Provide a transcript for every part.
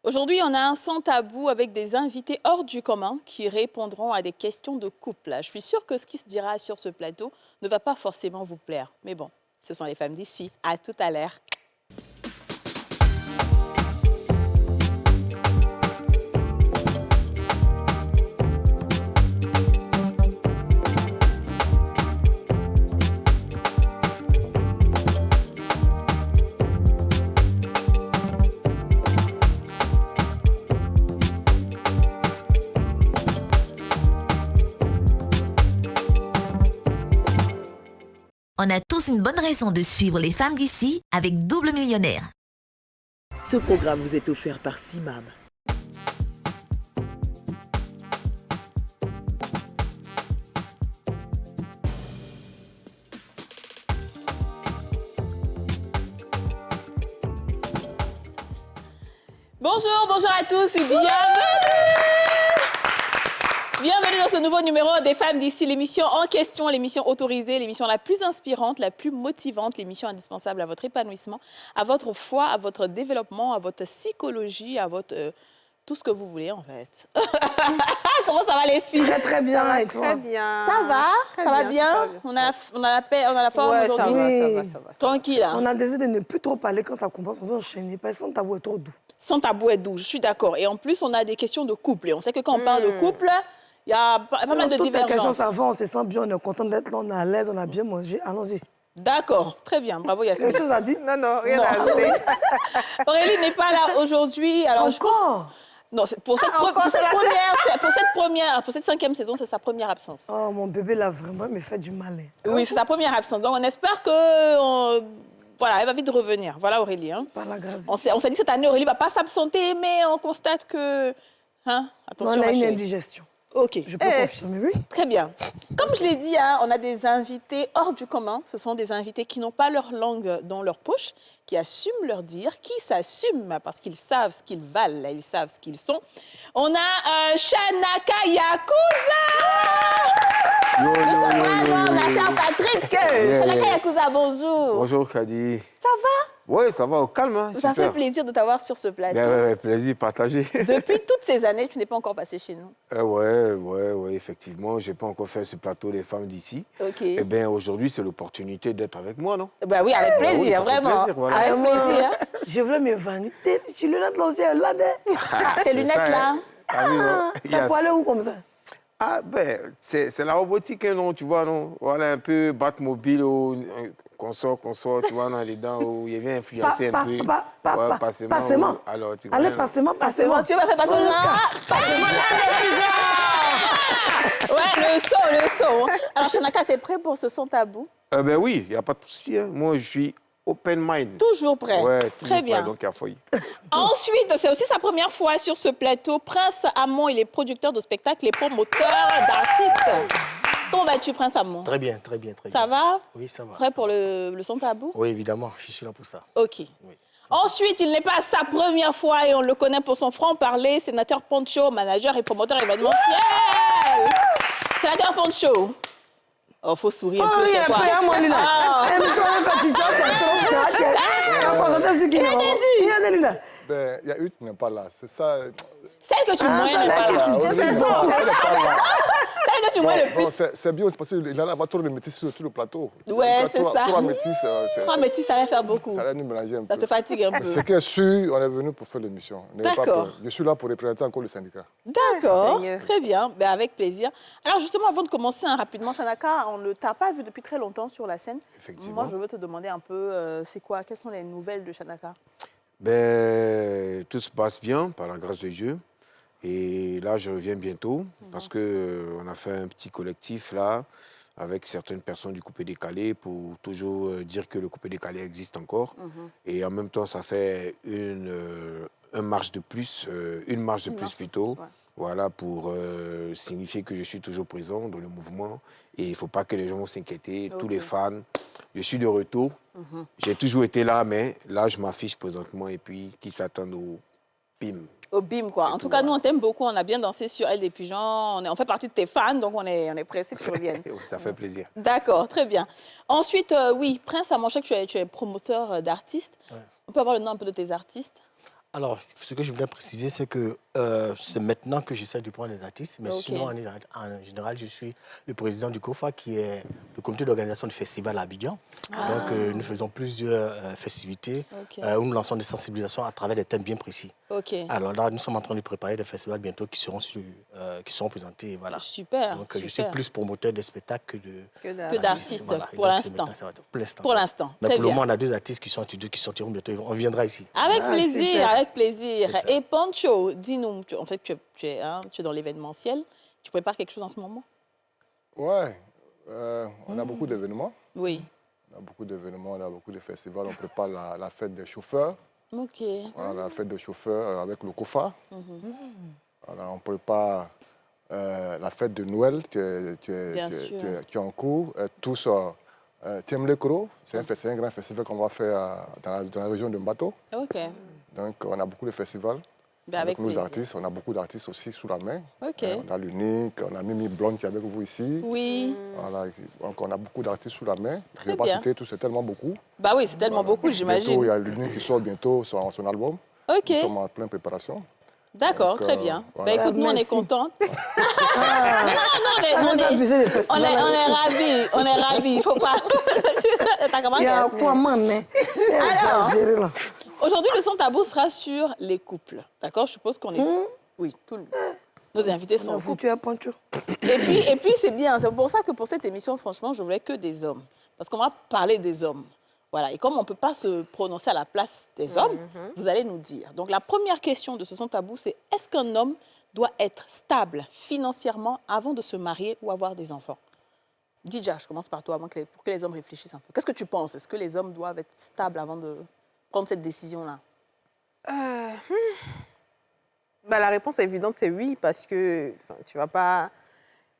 Aujourd'hui, on a un sans tabou avec des invités hors du commun qui répondront à des questions de couple. Je suis sûre que ce qui se dira sur ce plateau ne va pas forcément vous plaire. Mais bon, ce sont les femmes d'ici. À tout à l'heure. On a tous une bonne raison de suivre les femmes d'ici avec Double Millionnaire. Ce programme vous est offert par Simam. Bonjour à tous et bienvenue. Bienvenue dans ce nouveau numéro des femmes d'ici, l'émission en question, l'émission autorisée, l'émission la plus inspirante, la plus motivante, l'émission indispensable à votre épanouissement, à votre foi, à votre développement, à votre psychologie, à votre... tout ce que vous voulez, en fait. Comment ça va, les filles? Très bien, et toi? Très bien. Ça va? Très Ça va bien, bien? On a la paix, on a la forme Ouais, aujourd'hui? Oui. ça va. Tranquille, hein? On a décidé de ne plus trop parler quand ça commence. On veut enchaîner. Parce que sans tabou est trop doux. Sans tabou et doux, je suis d'accord. Et en plus, on a des questions de couple. Et on sait que quand on parle de couple, il y a pas mal de Toutes les questions, divergences. ça va, on se sent bien, on est content d'être là, on est à l'aise, on a bien mangé. Allons-y. D'accord, très bien. Bravo, Yasmine. Quelque chose à dire? Non, rien Non. à ajouter. Aurélie n'est pas là aujourd'hui. Alors, je pense... Encore? Non, pour cette cinquième saison, c'est sa première absence. Oh, mon bébé, là, vraiment, il me fait du mal. Oui, c'est sa première absence. Donc, on espère que... Voilà, elle va vite revenir. Voilà, Aurélie. Hein. Par la grâce. On s'est dit cette année, Aurélie ne va pas s'absenter, mais on constate que... Hein? Attention, On a ma une chérie. indigestion. OK. Je peux confirmer, oui. Très bien. Comme je l'ai dit, hein, on a des invités hors du commun. Ce sont des invités qui n'ont pas leur langue dans leur poche, qui assument leur dire, qui s'assument parce qu'ils savent ce qu'ils valent, ils savent ce qu'ils sont. On a Shanaka Yakuza de Saint-Patrick. Shanaka Yakuza, bonjour. Bonjour Kadi. Ça va? Oui, ça va, au calme, hein, Ça super. fait plaisir de t'avoir sur ce plateau. Ouais, plaisir partagé. Depuis toutes ces années, tu n'es pas encore passé chez nous. Ouais, effectivement, je n'ai pas encore fait ce plateau des femmes d'ici. OK. Eh bien, aujourd'hui, c'est l'opportunité d'être avec moi, non? Bah oui, avec plaisir, oui, ça fait vraiment. plaisir, voilà. Avec plaisir. Je voulais me vanner. Tu le lunettes là aussi, là. Tes lunettes là. Ah oui, non. Ça peut aller où comme ça? Ah, ben, c'est la robotique, hein, non, tu vois, non? Voilà, un peu Batmobile, qu'on sort, tu vois, dans les dents, où il vient influencer un peu. Ouais, passement. Alors, tu Allez, vois, passement. Tu vas faire passer Ouais, le son. Alors, Shanaka, t'es prêt pour ce son tabou? Ben oui, il n'y a pas de souci. Hein. Moi, je suis open mind. Toujours prêt. Ouais, Très bien. Prêt, donc il y a failli. Ensuite, c'est aussi sa première fois sur ce plateau. Prince Amon, il est producteur de spectacles et promoteur d'artistes. Comment vas-tu, Prince Amon? Très bien. Ça va? Oui, ça va. Prêt pour le son tabou? Oui, évidemment, je suis là pour ça. OK. Oui. Ensuite, il n'est pas sa première fois et on le connaît pour son franc-parler. Sénateur Poncho, manager et promoteur événementiel. Sénateur Poncho. Oh, faut sourire un peu, c'est quoi? Ben, il y a une qui n'est pas là. C'est ça. Celle que tu moyennes n'est pas là. Celle que tu moyennes le Bon, plus. c'est bien aussi parce qu'il allait avoir trop de métis sur tout le plateau. Ouais, c'est ça. Trois métis, Trois métis, ça va faire beaucoup. ça va nous mélanger un Ça peu. te fatigue un peu. Ce qui est sûr, on est venu pour faire l'émission. N'ayez pas D'accord. peur. Je suis là pour représenter encore le syndicat. D'accord, Seigneur. très bien, ben, avec plaisir. Alors justement, avant de commencer rapidement, Shanaka, on ne t'a pas vu depuis très longtemps sur la scène. Effectivement. Moi, je veux te demander un peu, c'est quoi, quelles sont les nouvelles de Shanaka? Ben, tout se passe bien, par la grâce de Dieu. Et là, je reviens bientôt, parce qu'on a fait un petit collectif, là, avec certaines personnes du coupé décalé, pour toujours dire que le coupé décalé existe encore. Et en même temps, ça fait une marche de plus, plutôt. Ouais. Voilà, pour signifier que je suis toujours présent dans le mouvement. Et il ne faut pas que les gens vont s'inquiéter. Tous les fans, je suis de retour. J'ai toujours été là, mais là, je m'affiche présentement. Et puis, qui s'attendent au BIM. Au BIM, quoi. En tout cas, nous, on t'aime beaucoup. On a bien dansé sur Elle des Pigeons. On fait partie de tes fans, donc on est pressés que tu reviennes. Ça fait plaisir. D'accord, très bien. Ensuite, oui, Prince, à mon que tu es promoteur d'artistes. Ouais. On peut avoir le nom un peu de tes artistes? Alors, ce que je voulais préciser, c'est que c'est maintenant que j'essaie de prendre les artistes, mais sinon, en général, je suis le président du COFA, qui est le comité d'organisation du festival à Abidjan. Donc, nous faisons plusieurs festivités où nous lançons des sensibilisations à travers des thèmes bien précis. Alors là, nous sommes en train de préparer des festivals bientôt qui seront présentés. Voilà. Super. Donc, je suis plus promoteur des spectacles que d'artistes, voilà. pour l'instant. Pour l'instant. Mais Très pour le bien. moment, on a 2 artistes qui sortiront bientôt. On viendra ici. Avec plaisir, super. avec plaisir. C'est ça. Et Pancho, dis-nous, en fait, tu es dans l'événementiel. Tu prépares quelque chose en ce moment? Ouais, on a beaucoup d'événements. Oui. On a beaucoup d'événements, on a beaucoup de festivals. On prépare la fête des chauffeurs. OK. Voilà, la fête des chauffeurs avec le COFA. Voilà, on prépare la fête de Noël qui est en cours. Tous, Tiemlekro, c'est un grand festival qu'on va faire dans la région de Mbato. OK. Donc, on a beaucoup de festivals. Ben, avec nos plaisir. artistes, on a beaucoup d'artistes aussi sous la main. OK. On a l'Unique, on a Mimi Blonde qui est avec vous ici. Oui. Voilà, donc on a beaucoup d'artistes sous la main. Je ne vais bien. pas citer tous, c'est tellement beaucoup. Bah oui, c'est tellement beaucoup, Bientôt, j'imagine. il y a l'Unique qui sort bientôt son album. OK. Nous sommes en pleine préparation. D'accord, Donc, très bien. voilà. Bah, écoute, nous, on est Merci. contents. On on va est abuser les festivals. ravis, on est ravis. Il faut pas... T'as comment Il y a Yasmine? quoi, man, hein? Exagéré, là. Aujourd'hui, le son tabou sera sur les couples. D'accord? Je suppose qu'on est... Oui, tout le... Nos invités On sont a en couple. foutu à Pancho. Et puis c'est bien. C'est pour ça que pour cette émission, franchement, je voulais que des hommes. Parce qu'on va parler des hommes. Voilà. Et comme on ne peut pas se prononcer à la place des hommes, vous allez nous dire. Donc, la première question de ce son tabou, c'est est-ce qu'un homme doit être stable financièrement avant de se marier ou avoir des enfants? Dija, je commence par toi, pour que les hommes réfléchissent un peu. Qu'est-ce que tu penses? Est-ce que les hommes doivent être stables avant de prendre cette décision-là? Bah, la réponse évidente, c'est oui, parce que tu ne vas pas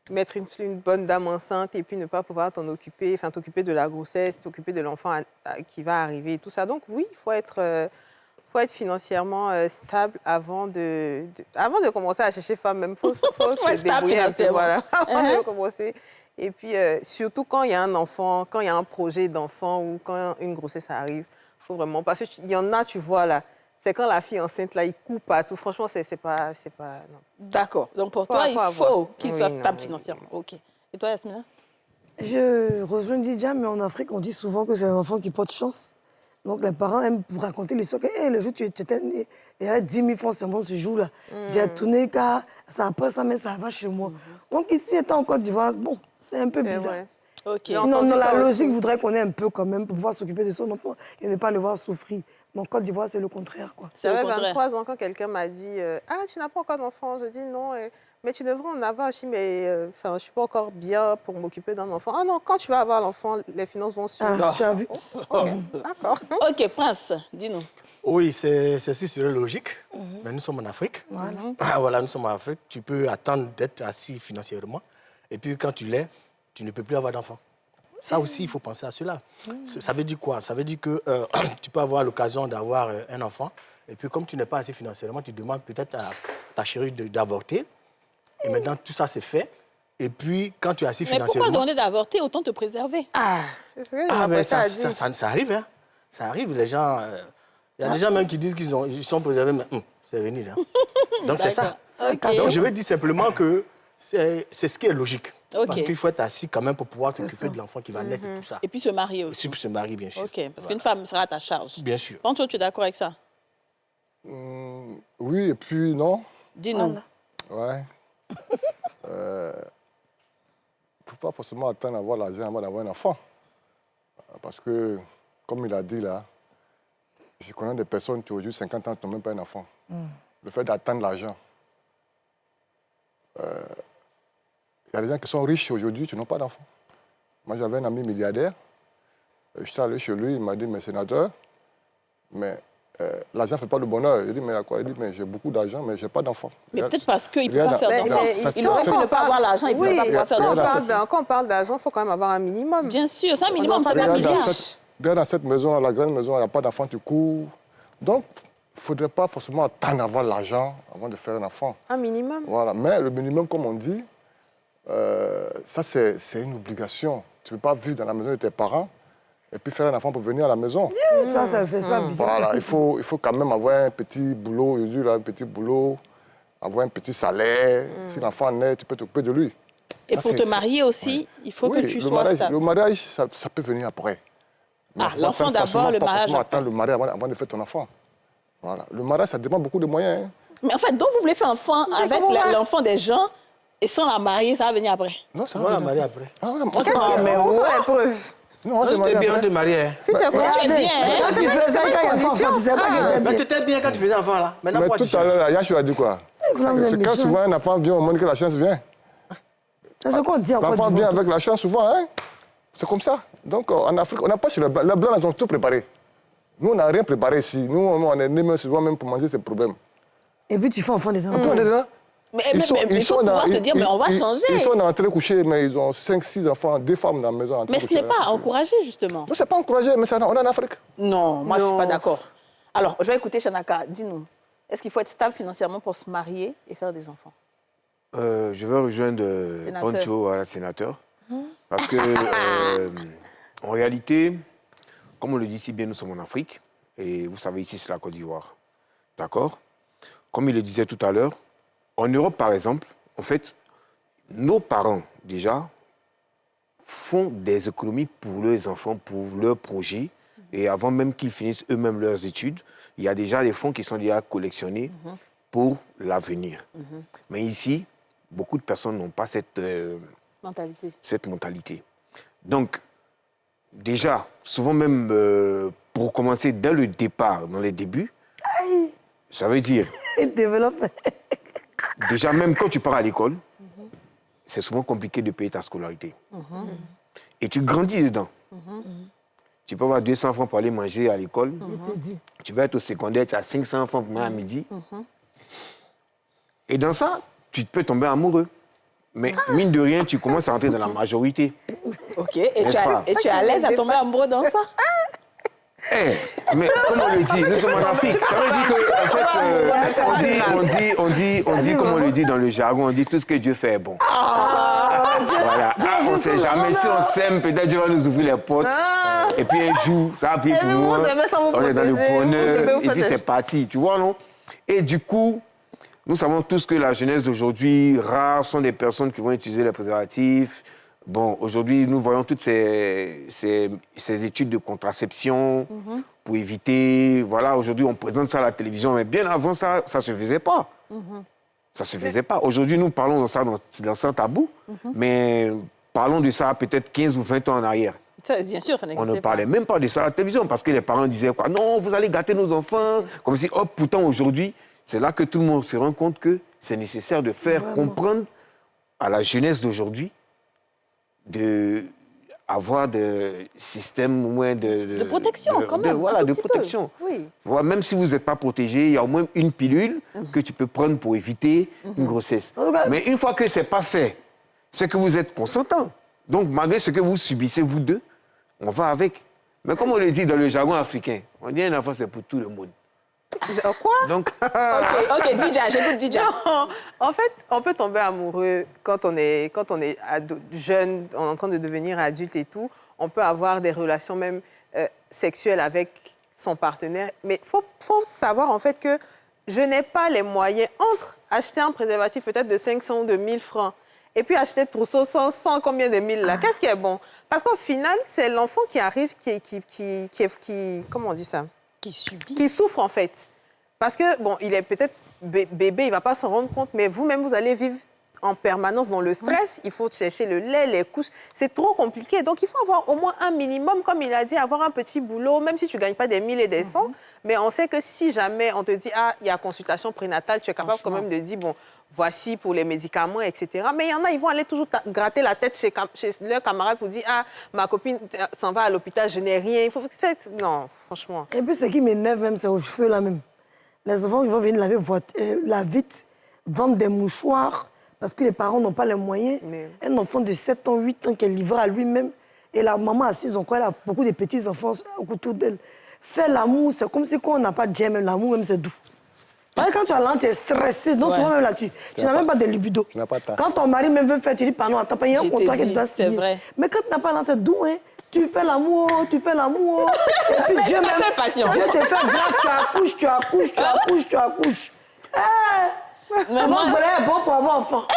mettre une bonne dame enceinte et puis ne pas pouvoir t'occuper de la grossesse, t'occuper de l'enfant qui va arriver et tout ça. Donc oui, il faut être financièrement stable avant de commencer à chercher femme. Même faut se stable débrouiller un peu, financièrement. voilà, avant de commencer. Et puis, surtout quand il y a un enfant, quand il y a un projet d'enfant ou quand une grossesse arrive, il faut vraiment... Parce qu'il y en a, tu vois, là, c'est quand la fille enceinte, là, il coupe à tout. Franchement, c'est pas... Non. D'accord. Donc, pour toi, il faut qu'il soit stable financièrement. OK. Et toi, Yasmina? Je rejoins Didja, mais en Afrique, on dit souvent que c'est un enfant qui porte chance. Donc, les parents aiment raconter l'histoire que hey, le jour tu étais né, il y a 10 000 francs seulement ce jour-là. J'ai tourné car ça après ça, mais ça va chez moi. Donc, ici, étant en Côte d'Ivoire, bon, c'est un peu bizarre. Ouais. OK. Sinon, entendu la ça logique aussi. voudrait qu'on ait un peu quand même pour pouvoir s'occuper de son enfant et ne pas le voir souffrir. Mais en Côte d'Ivoire, c'est le contraire, quoi. C'est au J'avais contraire. 23 ans quand quelqu'un m'a dit ah, tu n'as pas encore d'enfant. Je dis non, mais tu devrais en avoir. Je dis mais je ne suis pas encore bien pour m'occuper d'un enfant. Ah non, quand tu vas avoir l'enfant, les finances vont suivre. Ah, tu as vu? D'accord. OK, Prince, dis-nous. Oui, ceci serait logique, mais nous sommes en Afrique. Voilà, nous sommes en Afrique. Tu peux attendre d'être assis financièrement, et puis quand tu l'es, tu ne peux plus avoir d'enfant. Ça aussi, il faut penser à cela. Ça veut dire quoi? Ça veut dire que tu peux avoir l'occasion d'avoir un enfant, et puis comme tu n'es pas assez financièrement, tu demandes peut-être à ta chérie d'avorter, et maintenant tout ça c'est fait. Et puis, quand tu es assis Mais financièrement... pourquoi demander d'avorter? Autant te préserver. C'est ce que Ah, mais ça ça arrive, hein. Ça arrive, les gens... Il y a des gens même qui disent qu'ils sont préservés, mais c'est venu, là. Donc, c'est ça. OK. Donc, je vais dire simplement que c'est ce qui est logique. OK. Parce qu'il faut être assis quand même pour pouvoir s'occuper de l'enfant qui va naître et tout ça. Et puis se marier aussi. Si pour se marier, bien sûr. OK, parce qu'une femme sera à ta charge. Bien sûr. Pancho, tu es d'accord avec ça? Oui, et puis non. Dis-nous. Ouais. Il ne faut pas forcément attendre d'avoir l'argent avant d'avoir un enfant. Parce que, comme il a dit là, je connais des personnes qui aujourd'hui 50 ans qui n'ont même pas un enfant. Le fait d'attendre l'argent. Il y a des gens qui sont riches aujourd'hui qui n'ont pas d'enfant. Moi, j'avais un ami milliardaire. J'étais allé chez lui, il m'a dit, mais sénateur, mais l'argent ne fait pas le bonheur. Il dit, mais à quoi? Il dit, mais j'ai beaucoup d'argent, mais je n'ai pas d'enfant. Mais peut-être parce qu'il ne peut Regarde, pas faire mais- d'enfant. mais- Il aurait pu ne pas avoir l'argent, il ne Oui, peut pas pouvoir faire d'enfant. quand on parle d'argent, il faut quand même avoir un minimum. Bien sûr, c'est un minimum, doit c'est pas un regarder milliard. Bien dans cette maison, la grande maison, il n'y a pas d'enfant, tu cours. Donc, il ne faudrait pas forcément attendre d'avoir l'argent avant de faire un enfant. Un minimum. Voilà. Mais le minimum, comme on dit, ça, c'est une obligation. Tu ne peux pas vivre dans la maison de tes parents et puis faire un enfant pour venir à la maison. Ça fait ça bien. Voilà, il faut quand même avoir un petit boulot, aujourd'hui, là, un petit boulot, avoir un petit salaire. Si l'enfant naît, tu peux t'occuper de lui. Et pour te marier aussi, il faut que tu sois stable. Le mariage, ça peut venir après. Ah, l'enfant d'abord, le mariage après. Attends le mariage avant de faire ton enfant. Voilà. Le mariage, ça demande beaucoup de moyens. Hein. Mais en fait, donc vous voulez faire un enfant avec l'enfant des gens et sans la marier, ça va venir après? Non, ça va la marier après. Ah, voilà, Mais où sont les preuves? Non, c'est bien de marier. Si tu es bien, Mais tu étais bien quand tu faisais enfant, là. Mais tout à l'heure, Yachou a dit quoi? C'est quand souvent un enfant vient au monde que la chance vient. C'est ce qu'on dit en Côte L'enfant d'Ivoire. vient avec la chance souvent, hein? C'est comme ça. Donc, en Afrique, on n'a pas sur le blanc. Les blancs, ils ont tout préparé. Nous, on n'a rien préparé ici. Nous, on est nés souvent même pour manger ces problèmes. Et puis tu fais enfant des enfants. Mais il faut pouvoir se dire, mais on va changer. Ils sont en train de coucher, mais ils ont 5-6 enfants, 2 femmes dans la maison. Mais ce n'est pas encouragé, justement. Non, ce n'est pas encouragé, mais on est en Afrique. Non, moi, je ne suis pas d'accord. Alors, je vais écouter Shanaka. Dis-nous, est-ce qu'il faut être stable financièrement pour se marier et faire des enfants? Je vais rejoindre Poncho, la sénateur. Parce que, en réalité, comme on le dit si bien, nous sommes en Afrique. Et vous savez, ici, c'est la Côte d'Ivoire. D'accord? Comme il le disait tout à l'heure, en Europe, par exemple, en fait, nos parents, déjà, font des économies pour leurs enfants, pour leurs projets. Et avant même qu'ils finissent eux-mêmes leurs études, il y a déjà des fonds qui sont déjà collectionnés pour l'avenir. Mais ici, beaucoup de personnes n'ont pas cette mentalité. Donc, déjà, souvent même, pour commencer dès le départ, dans les débuts, ça veut dire... Déjà, même quand tu pars à l'école, c'est souvent compliqué de payer ta scolarité. Et tu grandis dedans. Tu peux avoir 200 francs pour aller manger à l'école. Tu vas être au secondaire, tu as 500 francs pour manger à midi. Et dans ça, tu peux tomber amoureux. Mais mine de rien, tu commences à entrer dans la majorité. OK. Et tu es à l'aise à tomber amoureux dans ça? Mais comme on le dit, nous sommes en Afrique. Ça veut dire que, en fait, on dit, comme on le dit dans le jargon, on dit tout ce que Dieu fait est bon. Voilà. On ne sait jamais. Si on s'aime, peut-être Dieu va nous ouvrir les portes. Et puis un jour, ça va prier pour moi. On est dans le bonheur. Et puis c'est parti. Tu vois, non? Et du coup, nous savons tous que la jeunesse d'aujourd'hui, rares sont des personnes qui vont utiliser les préservatifs. Bon, aujourd'hui, nous voyons toutes ces études de contraception pour éviter... Voilà, aujourd'hui, on présente ça à la télévision, mais bien avant ça, ça ne se faisait pas. Ça ne se faisait pas. Aujourd'hui, nous parlons de ça dans un tabou, mais parlons de ça peut-être 15 ou 20 ans en arrière. Ça, bien sûr, ça n'existait pas. On ne parlait même pas de ça à la télévision, parce que les parents disaient quoi? Non, vous allez gâter nos enfants. Comme si, hop, pourtant, aujourd'hui, c'est là que tout le monde se rend compte que c'est nécessaire de faire comprendre à la jeunesse d'aujourd'hui d'avoir des systèmes au moins de protection, quand même. Voilà, de protection. Oui. Voilà, même si vous n'êtes pas protégé, il y a au moins une pilule que tu peux prendre pour éviter une grossesse. Mais une fois que ce n'est pas fait, c'est que vous êtes consentant. Donc, malgré ce que vous subissez, vous deux, on va avec. Mais comme on le dit dans le jargon africain, on dit un enfant, c'est pour tout le monde. Quoi? Donc... OK, Dija, j'écoute Dija. En fait, on peut tomber amoureux quand on est jeune, on est en train de devenir adulte et tout. On peut avoir des relations même sexuelles avec son partenaire. Mais il faut savoir en fait que je n'ai pas les moyens entre acheter un préservatif peut-être de 500 ou de 1000 francs et puis acheter trousseau 100 combien de mille là. Qu'est-ce qui est bon? Parce qu'au final, c'est l'enfant qui arrive qui comment on dit ça? Qui souffre, en fait. Parce que, bon, il est peut-être bébé, il ne va pas s'en rendre compte, mais vous-même, vous allez vivre en permanence dans le stress. Il faut chercher le lait, les couches. C'est trop compliqué. Donc, il faut avoir au moins un minimum, comme il a dit, avoir un petit boulot, même si tu ne gagnes pas des 1000 et des 100. Mais on sait que si jamais on te dit, il y a consultation prénatale, tu es capable quand même de dire, bon, voici pour les médicaments, etc. Mais il y en a, ils vont aller toujours gratter la tête chez leurs camarades pour dire, ma copine s'en va à l'hôpital, je n'ai rien. Non, franchement. Et puis, ce qui m'énerve même, c'est aux cheveux là même. Les enfants, ils vont venir laver vite, vendre des mouchoirs, parce que les parents n'ont pas les moyens. Mais... Un enfant de 7 ans, 8 ans, qu'elle livre à lui-même, et la maman assise encore, elle a beaucoup de petits-enfants autour d'elle. Faire l'amour, c'est comme si quand on n'a pas de même l'amour, même c'est doux. Parce que quand tu as l'enfant, tu es stressé. Donc, souvent, même là, tu n'as même pas de libido. Tu n'as pas ta. Quand ton mari même veut faire, tu dis, pardon, attends, il y a un contrat que tu dois signer. C'est vrai. Mais quand tu n'as pas l'enfant, c'est doux, hein. Tu fais l'amour. Et puis Dieu c'est pas seule passion. Dieu te fait grâce, tu accouches. Mais moi, Souvent, est bon pour avoir enfant.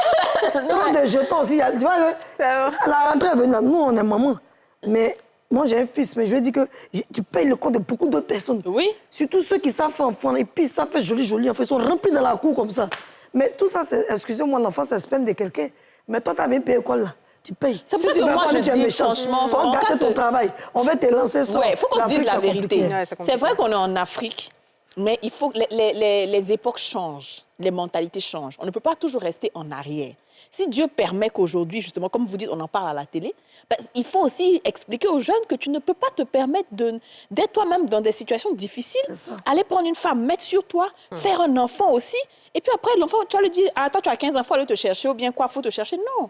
Trop de jetons aussi. Tu vois, la rentrée est venue. Nous, on est maman. Mais moi, j'ai un fils, mais je lui ai dit que tu payes le compte de beaucoup d'autres personnes. Oui. Surtout ceux qui savent faire enfant. Et puis, ils savent faire joli enfant. Ils sont remplis dans la cour comme ça. Mais tout ça, excusez-moi, l'enfant, c'est le sperme de quelqu'un. Mais toi, tu avais payé quoi là? Tu payes. C'est pour ça que moi, je dis franchement... Faut garder ton travail. On va te lancer ça. Oui, il faut qu'on se dise la vérité. Ouais, c'est vrai qu'on est en Afrique, mais il faut que les époques changent, les mentalités changent. On ne peut pas toujours rester en arrière. Si Dieu permet qu'aujourd'hui, justement, comme vous dites, on en parle à la télé, ben, il faut aussi expliquer aux jeunes que tu ne peux pas te permettre d'être toi-même dans des situations difficiles, aller prendre une femme, mettre sur toi, faire un enfant aussi, et puis après, l'enfant, tu vas lui dire, attends, tu as 15 ans, il faut aller te chercher, ou bien quoi, il faut te chercher. Non.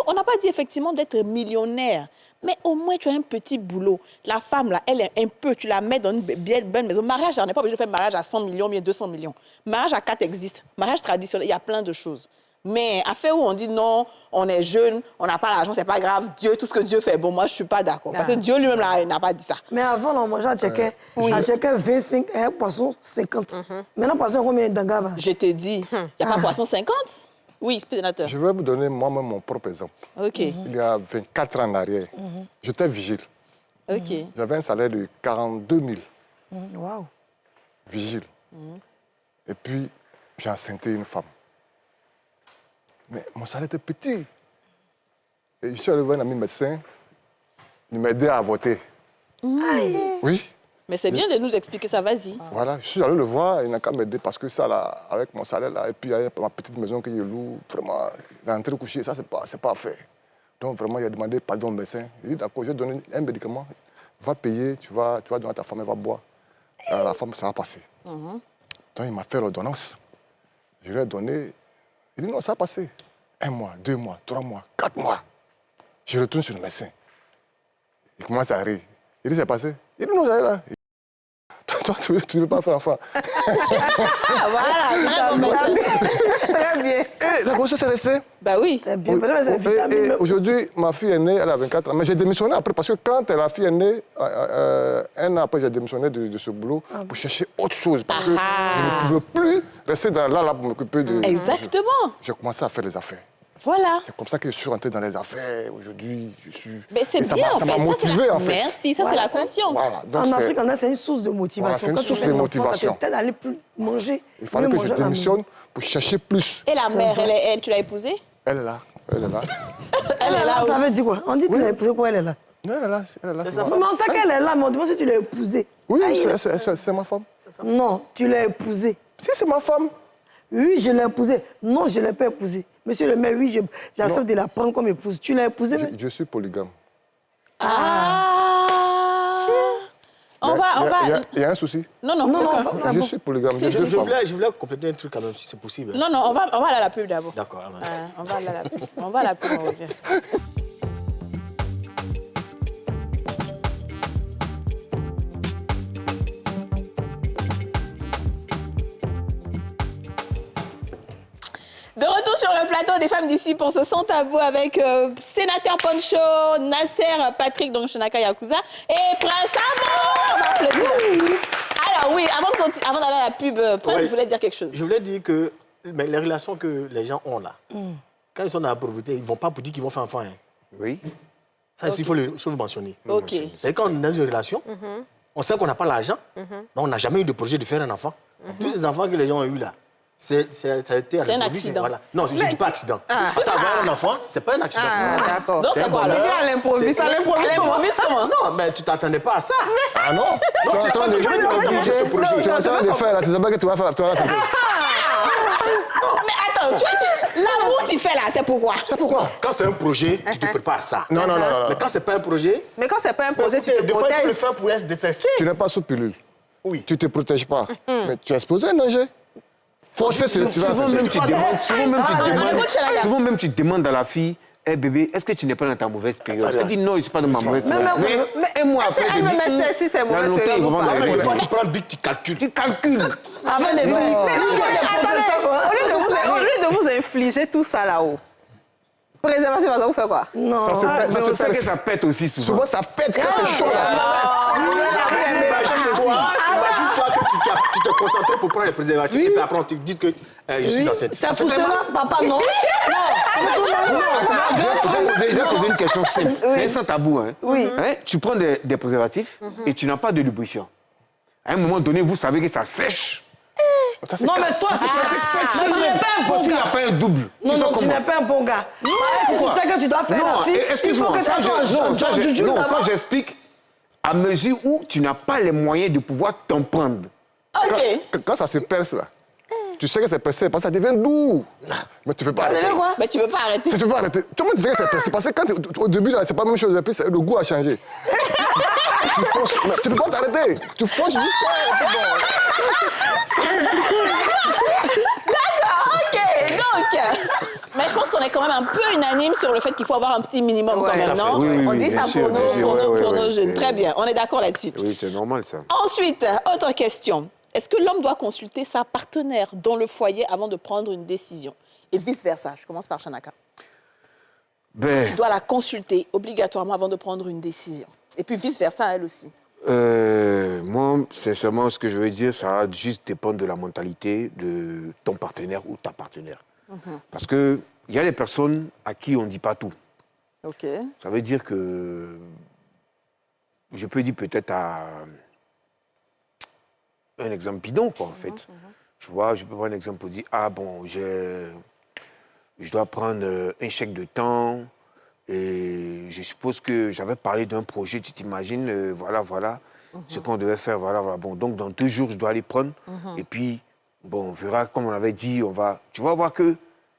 On n'a pas dit effectivement d'être millionnaire, mais au moins tu as un petit boulot. La femme, là, elle est un peu, tu la mets dans une belle maison. Mariage, on n'est pas obligé de faire mariage à 100 millions, bien 200 millions. Mariage à 4 existe. Mariage traditionnel, il y a plein de choses. Mais affaire où on dit non, on est jeune, on n'a pas l'argent, c'est pas grave, Dieu, tout ce que Dieu fait, bon, moi, je suis pas d'accord. Parce que Dieu lui-même n'a pas dit ça. Mais avant, on mangeait à checker 25 et un poisson 50. Maintenant, poisson, combien d'angaba? Je t'ai dit, il n'y a pas poisson 50? Oui, sénateur. Je vais vous donner moi-même mon propre exemple. OK. Il y a 24 ans en arrière, j'étais vigile. OK. J'avais un salaire de 42 000. Waouh. Vigile. Et puis, j'ai enceinté une femme. Mais mon salaire était petit. Et je suis allé voir un ami médecin, il m'a aidé à avorter. Oui. Mais c'est bien de nous expliquer ça, vas-y. Voilà, je suis allé le voir, il n'a qu'à m'aider parce que ça, là, avec mon salaire, là, et puis il y a ma petite maison que je loue, vraiment, rentrer coucher, ça, c'est pas à faire. Donc, vraiment, il a demandé pardon au médecin. Il dit, d'accord, je vais donner un médicament, va payer, tu vas donner à ta femme, elle va boire. La femme, ça va passer. Donc, il m'a fait l'ordonnance. Je lui ai donné, il dit, non, ça va passer. 1 mois, 2 mois, 3 mois, 4 mois. Je retourne sur le médecin. Il commence à rire. Il dit, c'est passé. Il dit, non, ça est là. Toi, tu ne veux pas faire enfant. Voilà, Très bien. Et la grossesse est restée. Bah oui. C'est bien. Mais Et aujourd'hui, ma fille est née, elle a 24 ans. Mais j'ai démissionné après, parce que quand la fille est née, 1 an après, j'ai démissionné de ce boulot pour chercher autre chose. Parce que je ne pouvais plus rester là pour m'occuper de... Exactement. J'ai commencé à faire les affaires. Voilà. C'est comme ça que je suis rentré dans les affaires. Aujourd'hui, je suis... Mais c'est Et bien, en ça fait. m'a motivé, en fait. Merci, ça, c'est la conscience. Voilà. Donc, en Afrique, c'est une source de motivation. Voilà, c'est une Quand source tu fais de un enfant, motivation. Ça t'aide à aller plus manger. il fallait que je démissionne pour chercher plus. Et la mère, tu l'as épousée? Elle est là. Elle est là. Elle est là, Ça oui. veut dire quoi? On dit que tu l'as épousée, quoi, elle est là? Non, elle est là. Elle est là. c'est Mais on sait qu'elle est là, mais on demande si tu l'as épousée. Oui, c'est ma femme. Non, tu l'as épousée. Si, c'est ma femme. Oui, je l'ai épousée. Non, je ne l'ai pas épousée. Monsieur le maire, oui, j'accepte de la prendre comme épouse. Tu l'as épousée? Je suis polygame. Il y a un souci. Non, Je suis polygame. J'ai 2 femmes. Je voulais compléter un truc quand même, si c'est possible. Non, on va aller à la pub d'abord. D'accord. On va aller à la pub. On va à la pub, on revient. De retour sur le plateau des femmes d'ici pour ce Sans Tabou avec Sénateur Poncho, Nasser Patrick, donc Shanaka Yakuza, et Prince Amo. On va applaudir. Alors oui, avant d'aller à la pub, Prince, Ouais. je voulais dire quelque chose. Je voulais dire que les relations que les gens ont là, quand ils sont dans la pauvreté, ils ne vont pas pour dire qu'ils vont faire enfant. Hein. Oui. Ça, il faut le mentionner. Ok. Et quand on est dans une relation, on sait qu'on n'a pas l'argent, donc on n'a jamais eu de projet de faire un enfant. Tous ces enfants que les gens ont eus là, ça a été un accident. Voilà. Non, je ne dis pas accident. Parce qu'avoir un enfant, ce n'est pas un accident. D'accord. Donc c'est quoi? bonheur. À l'improviste, à l'improviste comment? Non, mais tu ne t'attendais pas à ça. Ah non? Non, tu n'as pas fait ce projet. Tu es en train de faire là, tu sais pas que tu vas faire. Mais attends, l'amour tu fais là, c'est pourquoi? C'est pourquoi? Quand c'est un projet, tu te prépares à ça. Non. Mais quand ce n'est pas un projet, Mais quand c'est pas un projet, tu te des fois, il faut le protèges. faire pour être détesté. Tu n'es pas sous pilule. Oui. Tu ne te protèges pas. Mais tu es exposé à un danger. Forcément, tu vas Souvent même tu demandes, écoute, Shanaka. souvent même tu demandes à la fille hey, bébé, est-ce que tu n'es pas dans ta mauvaise période? Elle dit non, je ne suis pas dans ma mauvaise période. Mais un mois après, elle me met si c'est mauvaise période ou pas. Une fois tu prends Bic, tu calcules. Tu calcules. Avant les au lieu de vous infliger tout ça là-haut, préservatif, ça vous fait quoi? Non, Mais on sait que ça pète aussi souvent. Souvent, ça pète quand c'est chaud. Imagine-toi que tu te concentres pour prendre les préservatifs et puis après on te dit que je suis enceinte. Ça pousse là, papa, non? Je vais poser une question simple. C'est sans tabou. Hein. Oui. Hein, tu prends des préservatifs et tu n'as pas de lubrifiant. À un moment donné, vous savez que ça sèche. Non, mais toi, tu n'es pas un bon S'il n'y a gars. pas un double. Non, tu n'es pas un bon gars. Tu sais que tu dois faire la fille. Excuse-moi, ça j'explique à mesure où tu n'as pas les moyens de pouvoir t'en prendre. OK. Quand ça se perce, là, tu sais que c'est percé parce que ça devient doux. Mais tu ne peux pas arrêter. Mais tu ne peux pas arrêter. Tu ne peux pas arrêter. Tout le monde disait que c'est percé parce que quand au début, ce n'est pas la même chose. Et puis, le goût a changé. Tu forces, mais tu ne peux pas t'arrêter. Tu forces jusqu'à... D'accord, OK. Donc, mais je pense qu'on est quand même un peu unanime sur le fait qu'il faut avoir un petit minimum quand même, non? Oui, On dit ça pour nos jeunes. Très bien, on est d'accord là-dessus. Oui, c'est normal ça. Ensuite, autre question. Est-ce que l'homme doit consulter sa partenaire dans le foyer avant de prendre une décision? Et vice-versa. Je commence par Shanaka. Tu dois la consulter obligatoirement avant de prendre une décision. Et puis vice-versa, elle aussi. Moi, sincèrement, ce que je veux dire, ça va juste dépendre de la mentalité de ton partenaire ou ta partenaire. Parce qu'il y a des personnes à qui on ne dit pas tout. OK. Ça veut dire que je peux dire peut-être à un exemple bidon, quoi, en fait. Tu vois, je peux prendre un exemple pour dire, ah bon, je dois prendre un chèque de temps et je suppose que j'avais parlé d'un projet, tu t'imagines, voilà, ce qu'on devait faire, voilà. Bon, donc dans 2 jours, je dois aller prendre et puis, bon, on verra, comme on avait dit, tu vas voir que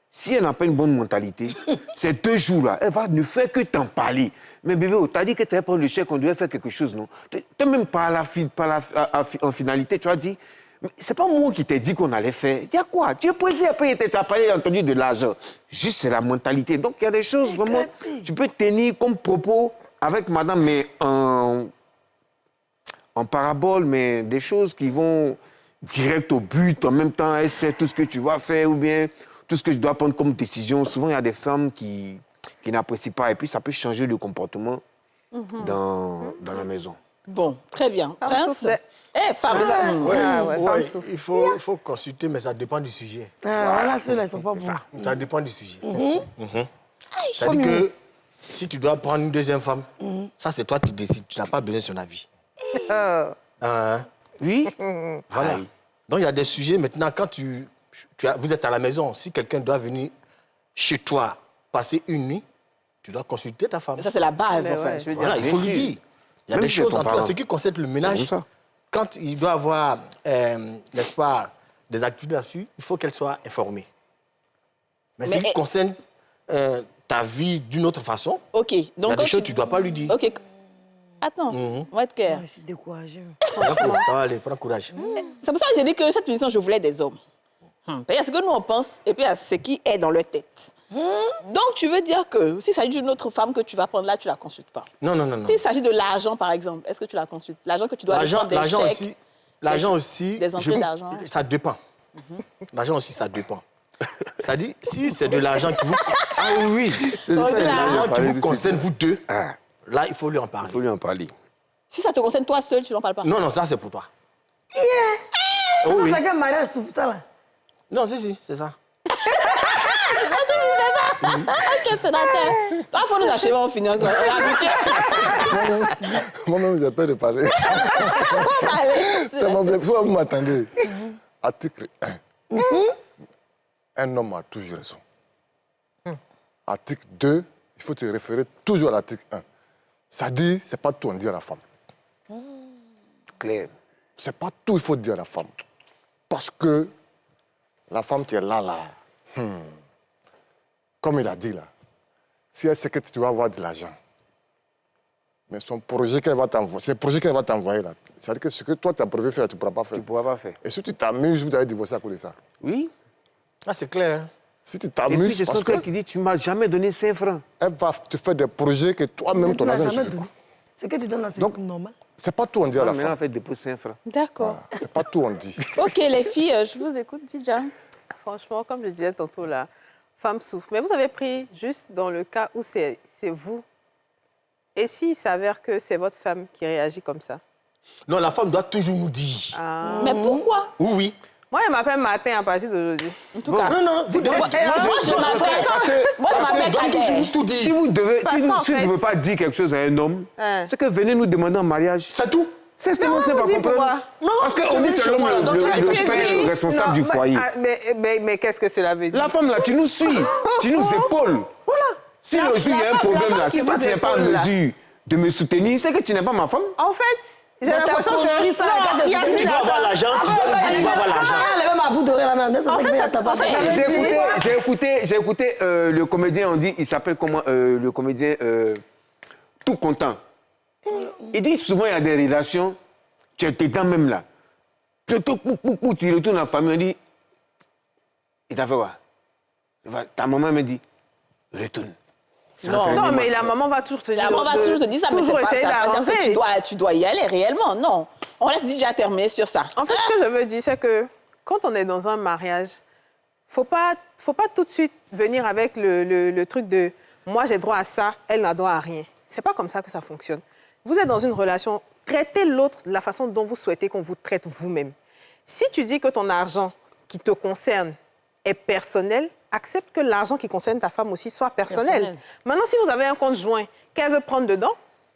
si elle n'a pas une bonne mentalité, ces 2 jours-là, elle va ne faire que t'en parler. Mais bébé, t'as dit que tu allais prendre le chèque, on devait faire quelque chose, non? T'es même pas en finalité, tu as dit, c'est pas moi qui t'ai dit qu'on allait faire. Il y a quoi? Tu es posé, après, tu as parlé, entendu de l'argent. Juste, c'est la mentalité. Donc, il y a des choses, vraiment, tu peux tenir comme propos avec madame, mais en parabole, mais des choses qui vont direct au but. En même temps, elle sait tout ce que tu vas faire ou bien tout ce que je dois prendre comme décision. Souvent, il y a des femmes qui n'apprécient pas et puis ça peut changer le comportement dans la maison. Bon, très bien. Prince, femme, il faut consulter, mais ça dépend du sujet. Voilà, ceux-là, ils ne sont pas bons. Ça dépend du sujet. Ça dit que si tu dois prendre une deuxième femme, ça c'est toi qui décides, tu n'as pas besoin de son avis. Oui. Voilà. Donc il y a des sujets, maintenant, quand vous êtes à la maison, si quelqu'un doit venir chez toi passer une nuit, tu dois consulter ta femme. Ça, c'est la base, en fait. Je veux dire. Voilà, il faut lui dire. Il y a des choses, en tout cas, ce qui concerne le ménage, quand il doit avoir, n'est-ce pas, des activités là-dessus, il faut qu'elle soit informée. Mais ce qui concerne ta vie d'une autre façon, OK. Donc, il y a des choses que tu ne dois pas lui dire. OK. Attends, on va être clair. Je suis découragée. Ça va aller, prends courage. C'est pour ça que j'ai dit que cette position, je voulais des hommes. Il y a ce que nous, on pense, et puis il y a ce qui est dans leur tête. Donc, tu veux dire que s'il s'agit d'une autre femme que tu vas prendre là, tu ne la consultes pas? Non. S'il s'agit de l'argent, par exemple, est-ce que tu la consultes? L'argent que tu dois aller prendre des chèques, l'argent aussi, des entrées d'argent. ça dépend. L'argent aussi, ça dépend. Ça dit, si c'est de l'argent qui vous... Ah oui, c'est de l'argent qui vous concerne, vous deux, là, il faut lui en parler. Il faut lui en parler. Si ça te concerne toi seul, tu n'en parles pas? Non, ça, c'est pour toi. Ça, c'est un mariage sous ça, là? Non, si, c'est ça. OK, c'est d'accord. Toi, il faut nous achever, on finit encore. Moi-même, j'ai peur de parler. Allez, vous m'attendez. Article 1. Un homme a toujours raison. Article 2, il faut te référer toujours à l'article 1. Ça dit, c'est pas tout on dit à la femme. Claire. C'est pas tout il faut dire à la femme. Parce que la femme qui est là, comme il a dit là, si elle sait que tu vas avoir de l'argent, mais son projet qu'elle va t'envoyer, c'est le projet qu'elle va t'envoyer là, c'est-à-dire que ce que toi tu as prévu faire, tu ne pourras pas faire. Tu ne pourras pas faire. Et si tu t'amuses, vous allez divorcer à cause de ça. Oui. Ah, c'est clair. Hein? Si tu Et puis, t'amuses, j'ai son parce frère que qui dit, tu m'as jamais donné 5 francs. elle va te faire des projets que toi-même, ton Tu n'as argent ne jamais suffit donné. pas. C'est que tu donnes là, c'est Donc- normal. C'est pas tout on dit à la Maintenant, en femme. fait, dépose 5 francs. D'accord. C'est pas tout on dit. OK, les filles, je vous écoute, Didja. Franchement, comme je disais tantôt, la femme souffre. Mais vous avez pris juste dans le cas où c'est vous. Et s'il s'avère que c'est votre femme qui réagit comme ça? Non, la femme doit toujours nous dire. Ah. Mais pourquoi? Oui, oui. Moi, elle m'appelle Matin à partir d'aujourd'hui. En tout cas, Non, non, vous devez... moi, je m'appelle... Moi, je m'appelle Kader. tout dire. Si vous devez, Parce si vous qu'en si vous fait- ne pouvez pas dire quelque chose à un homme, Hein. c'est que venez nous demander en mariage. C'est tout. C'est extrêmement simple à vous dites comprendre. pourquoi? Non, Parce tu qu'on dit es c'est chez l'homme moi, là, donc tu le es père dis- responsable non, du foyer. Mais qu'est-ce que cela veut dire? La femme là, tu nous suis, tu nous épaules. Voilà. Si le jour il y a un problème là, si toi tu n'es pas en mesure de me soutenir, c'est que tu n'es pas ma femme. En fait, j'ai Mais l'impression t'as que... compris ça, regarde, il y a tu une Tu dois avoir l'argent, tu dois nous dire que tu vas avoir l'argent. Elle est même à bout de rire, la merde. En fait, ça te fait- J'ai écouté le comédien, on dit, il s'appelle comment, le comédien Tout Content. Il dit souvent il y a des relations, tu es dedans même là. Tu retournes à la famille, on dit, il t'a fait quoi? Ta maman me dit, retourne. Non, mais la maman va toujours te dire... La maman va toujours te dire ça, mais c'est toujours pas ça. essayer Ça veut dire que d'arranger. tu dois y aller réellement. Non. On laisse Didja terminer sur ça. En fait, ce que je veux dire, c'est que quand on est dans un mariage, faut pas tout de suite venir avec le truc de « moi, j'ai droit à ça, elle n'a droit à rien ». C'est pas comme ça que ça fonctionne. Vous êtes dans une relation, traitez l'autre de la façon dont vous souhaitez qu'on vous traite vous-même. Si tu dis que ton argent qui te concerne est personnel, accepte que l'argent qui concerne ta femme aussi soit personnel. Personnel. Maintenant, si vous avez un compte joint qu'elle veut prendre dedans,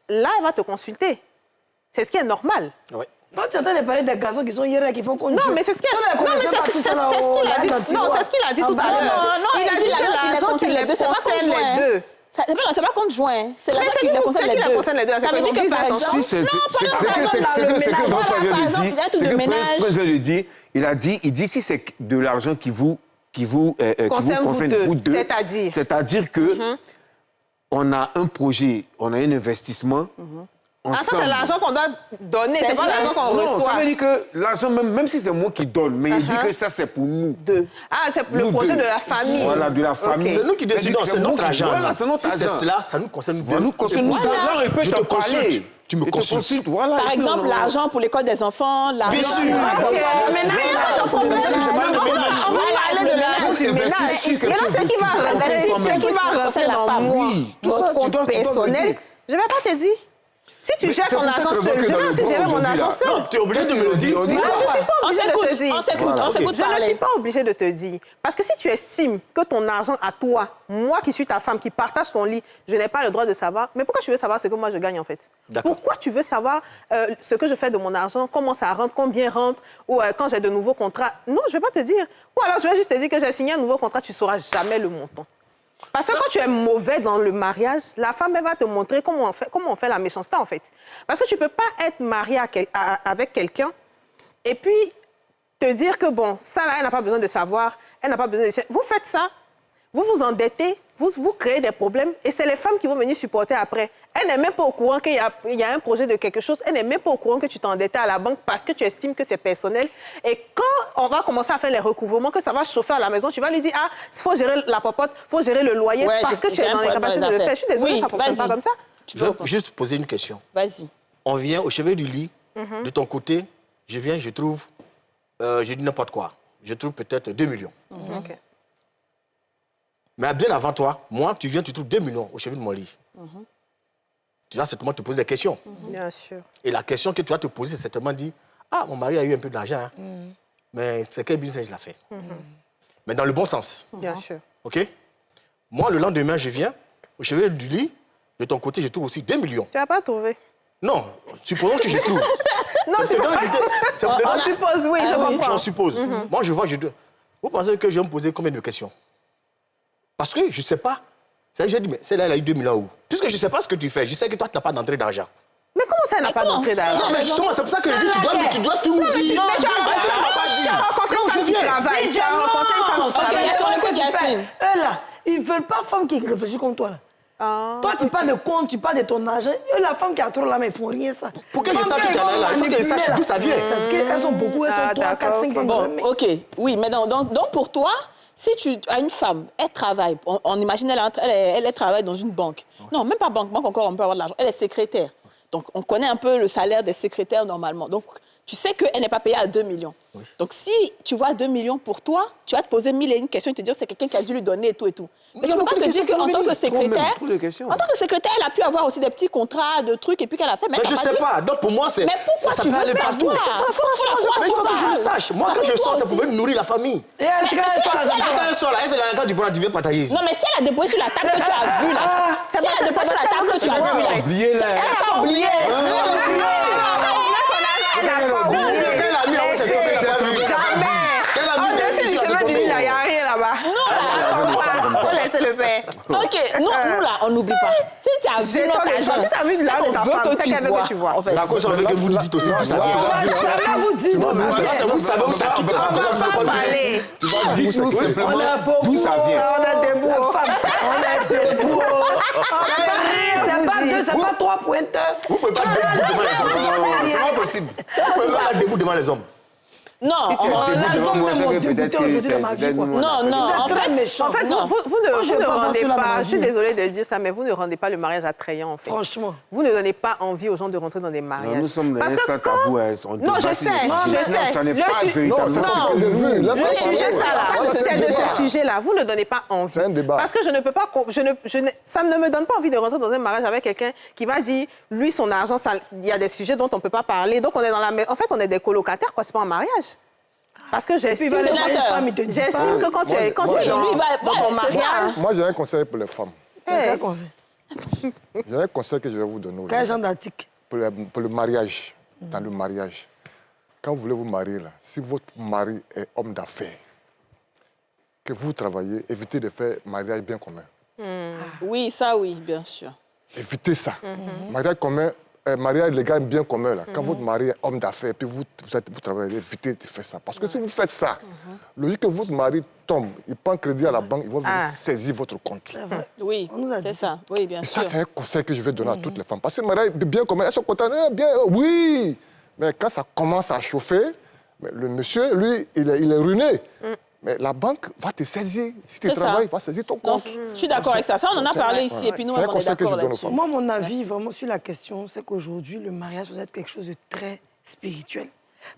là, elle va te consulter. C'est ce qui est normal. Ouais. Quand tu entends parler des garçons qui sont hier qui font qu'on Non, mais c'est ce qu'il a dit. Non, c'est ce qu'il a dit tout à l'heure. Non, il dit l'argent qui les deux. C'est pas concerne les deux. C'est pas conjoint. C'est l'argent qui les concerne c'est qui les la deux. concerne les deux, Ça c'est veut dire qu'ils que ont par vu exemple... Si, c'est ce que François vient de dire. C'est que Prince vient de dire. Il dit si c'est de l'argent qui vous concerne vous deux. C'est-à-dire que on a un projet, on a un investissement Ah, ça, ensemble. c'est l'argent qu'on doit donner, c'est pas l'argent qu'on Non, ça reçoit. veut dire que l'argent, même si c'est moi qui donne, mais il dit que ça, c'est pour nous. Ah, c'est le Nous projet deux. de la famille. Voilà, de la famille. C'est nous qui décidons, c'est notre argent. Voilà, c'est notre Si c'est argent. cela, ça nous concerne. Ça nous concerne. Et pour ça, Là, il peut je te te parler. consulte. Tu me Il te consultes. consulte, voilà. Par Et puis, exemple, on- l'argent pour l'école des enfants, l'argent... Bien sûr. Ok, maintenant, C'est ça que je parle de ménage. on va parler de l'argent du ménage. Maintenant, ce qui va rentrer dans moi, mon compte personnel, je ne vais pas te dire. Si tu gères ton argent seul, je vais aussi gérer mon argent seul. Non, tu es obligé de me le dire. Moi, je ne suis pas obligée de te dire. On s'écoute Je ne parler. suis pas obligée de te dire. Parce que si tu estimes que ton argent à toi, moi qui suis ta femme, qui partage ton lit, je n'ai pas le droit de savoir, mais pourquoi tu veux savoir ce que moi je gagne en fait? D'accord. Pourquoi tu veux savoir ce que je fais de mon argent, comment ça rentre, combien rentre, ou quand j'ai de nouveaux contrats? Non, je ne vais pas te dire. Ou alors je vais juste te dire que j'ai signé un nouveau contrat, tu ne sauras jamais le montant. Parce que quand tu es mauvais dans le mariage, la femme, elle va te montrer comment on fait la méchanceté, en fait. Parce que tu ne peux pas être marié avec quelqu'un et puis te dire que, bon, ça, là, elle n'a pas besoin de savoir, elle n'a pas besoin de... Vous faites ça, vous vous endettez, vous créez des problèmes et c'est les femmes qui vont venir supporter après. Elle n'est même pas au courant qu'il y a un projet de quelque chose. Elle n'est même pas au courant que tu t'es endetté à la banque parce que tu estimes que c'est personnel. Et quand on va commencer à faire les recouvrements, que ça va chauffer à la maison, tu vas lui dire, ah, il faut gérer la popote, il faut gérer le loyer Ouais, parce que tu es dans les capacités de le faire. Je suis désolée, Oui, ça ne fonctionne pas vas-y. comme ça. Je veux juste poser une question. Vas-y. On vient au chevet du lit. De ton côté, je viens, je trouve, je dis n'importe quoi. Je trouve peut-être 2 millions. OK. Mais bien avant toi, moi, tu viens, tu trouves 2 millions au chevet de mon lit. Tu vas certainement te poser des questions. Bien sûr. Et la question que tu vas te poser, c'est certainement dire, ah, mon mari a eu un peu d'argent, hein. Mais c'est quel business il a fait? Mais dans le bon sens. Bien sûr. OK? Moi, le lendemain, je viens, au chevet du lit, de ton côté, je trouve aussi 2 millions. Tu n'as pas trouvé. Non, supposons que je trouve. Non, tu C'est dans l'idée. C'est dans- On suppose, oui, je comprends. J'en suppose. Moi, je vois, vous pensez que je vais me poser combien de questions? Parce que je ne sais pas. J'ai dit, mais celle-là, elle a eu 2 millions où? Puisque je ne sais pas ce que tu fais, je sais que toi, tu n'as pas d'entrée d'argent. Mais comment ça, elle n'a pas comment d'entrée d'argent? Non, mais justement, c'est pour ça que je dis, tu dois tout nous dire. Mais tu as Vas-y, on va pas dire. rencontré Non, une je femme qui viens. travaille. Tu as rencontré une femme qui Ok, travaille. Yacine, on écoute Yacine. Eux là, ils ne veulent pas femme qui réfléchit comme toi là. Toi, tu parles de compte, tu parles de ton argent. Eux, la femme qui a trop là, mais ils font rien ça. Pour qu'elle sache tout à l'heure, là, il faut qu'elle sache d'où ça vient. C'est ce qu'elles sont beaucoup, elles sont 3, 4, 5 femmes. Bon, OK. Oui, mais donc pour toi, Si tu as une femme, elle travaille, on imagine elle travaille dans une banque. Non, même pas banque encore, on peut avoir de l'argent. Elle est secrétaire. Donc, on connaît un peu le salaire des secrétaires normalement. Donc, tu sais qu'elle n'est pas payée à 2 millions. Oui. Donc, si tu vois 2 millions pour toi, tu vas te poser 1001 questions et te dire c'est quelqu'un qui a dû lui donner et tout et tout. Mais tu peux pas te dire qu'en tant que secrétaire, elle a pu avoir aussi des petits contrats, de trucs et puis qu'elle a fait. Mais je sais pas. Donc, pour moi, c'est. Mais pourquoi ça tu peut veux aller savoir? partout. Mais il faut que je le sache. Moi, quand je sors, c'est pour venir nourrir la famille. Et elle, Quand elle sort là, elle, c'est la carte du bon, tu veux partager. Non, mais si elle a déposé sur la table que tu as vu là. Si elle a déposé sur la table que tu as vu là. Oublié là. Elle a oublié. Le père. OK, nous là, on n'oublie pas. Si tu as vu notre agent, si tu as vu de l'argent de ta femme, c'est qu'elle veut que tu vois. En fait. La cause, on veut que vous nous dites aussi d'où ça vient. vous dites. Vous savez où ça quitte. Tu vas dire simplement d'où ça vient. On a des bouts. On a des bouts. C'est pas deux, c'est pas trois pointeurs. Vous ne pouvez pas être debout devant les hommes. C'est pas possible. Vous ne pouvez pas être debout devant les hommes. Non, non, en fait, vous ne rendez pas, je suis désolée de dire ça, mais vous ne rendez pas le mariage attrayant, en fait. Franchement. Vous ne donnez pas envie aux gens de rentrer dans des mariages. Non, nous sommes dans un sans tabou. Non, je sais. Ça n'est pas véritablement. Le sujet, ça là, c'est de ce sujet-là. Vous ne donnez pas envie. C'est un débat. Parce que je ne peux pas, ça ne me donne pas envie de rentrer dans un mariage avec quelqu'un qui va dire, lui, son argent, il y a des sujets dont on ne peut pas parler. Donc, on est dans la... En fait, on est des colocataires, quoi. C'est pas un mariage. Parce que j'estime que quand tu es dans ton mariage... Moi, j'ai un conseil pour les femmes. J'ai un conseil que je vais vous donner. Quel genre d'article? Pour le mariage, dans le mariage. Quand vous voulez vous marier, là, si votre mari est homme d'affaires, que vous travaillez, évitez de faire mariage bien commun. Oui, ça oui, bien sûr. Évitez ça. Mariage commun, mariage légal bien commun, là. Quand votre mari est homme d'affaires, puis vous travaillez, évitez de faire ça. Parce que si vous faites ça, logique que votre mari tombe, il prend crédit à la banque, il va venir saisir votre compte. Oui, c'est ça. Oui, bien sûr. Et ça, c'est un conseil que je vais donner à toutes les femmes. Parce que le mariage bien commun, elles sont contentes, bien, oui. Mais quand ça commence à chauffer, le monsieur, lui, il est ruiné. Mais la banque va te saisir. Si tu travailles, va saisir ton compte. Je suis d'accord avec ça. Ça, on en a parlé ici. Et puis nous, on est d'accord là-dessus. Moi, mon avis, vraiment, sur la question, c'est qu'aujourd'hui, le mariage doit être quelque chose de très spirituel.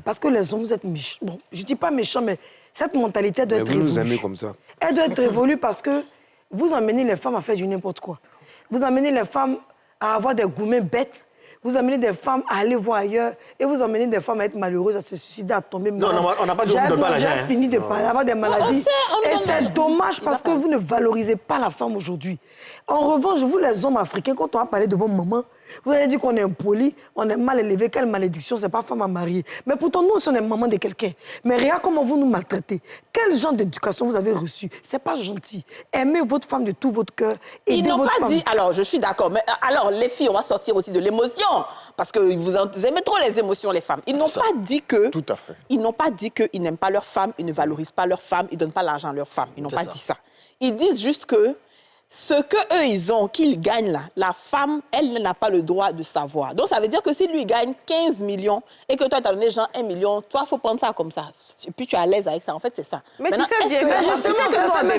Parce que les hommes, vous êtes méchants. Bon, je ne dis pas méchants, mais cette mentalité doit être évolue. Vous nous aimez comme ça. Elle doit être évolue parce que vous emmenez les femmes à faire du n'importe quoi. Vous emmenez les femmes à avoir des gourmets bêtes. Vous amenez des femmes à aller voir ailleurs et vous amenez des femmes à être malheureuses, à se suicider, à tomber malades. Non, on n'a pas dit qu'on ne donne pas l'argent. J'ai fini de parler, avoir des maladies. Et c'est dommage parce que vous ne valorisez pas la femme aujourd'hui. En revanche, vous les hommes africains, quand on va parler de vos mamans, vous allez dire qu'on est impoli, on est mal élevé, quelle malédiction, c'est pas femme à marier. Mais pourtant, nous aussi, on est maman de quelqu'un. Mais regarde comment vous nous maltraitez. Quel genre d'éducation vous avez reçu? C'est pas gentil. Aimez votre femme de tout votre cœur. Ils n'ont pas dit... Alors, je suis d'accord. Mais alors, les filles, on va sortir aussi de l'émotion. Parce que vous aimez trop les émotions, les femmes. Ils n'ont pas dit que... Tout à fait. Ils n'ont pas dit qu'ils n'aiment pas leur femme, ils ne valorisent pas leur femme, ils ne donnent pas l'argent à leur femme. Ils n'ont pas dit ça. Ils disent juste que ce qu'eux, ils ont, qu'ils gagnent là, la femme, elle n'a pas le droit de savoir. Donc, ça veut dire que si lui gagne 15 millions et que toi, tu as donné genre 1 million, toi, il faut prendre ça comme ça. Et puis, tu es à l'aise avec ça. En fait, c'est ça. Mais maintenant, tu sais bien, voilà,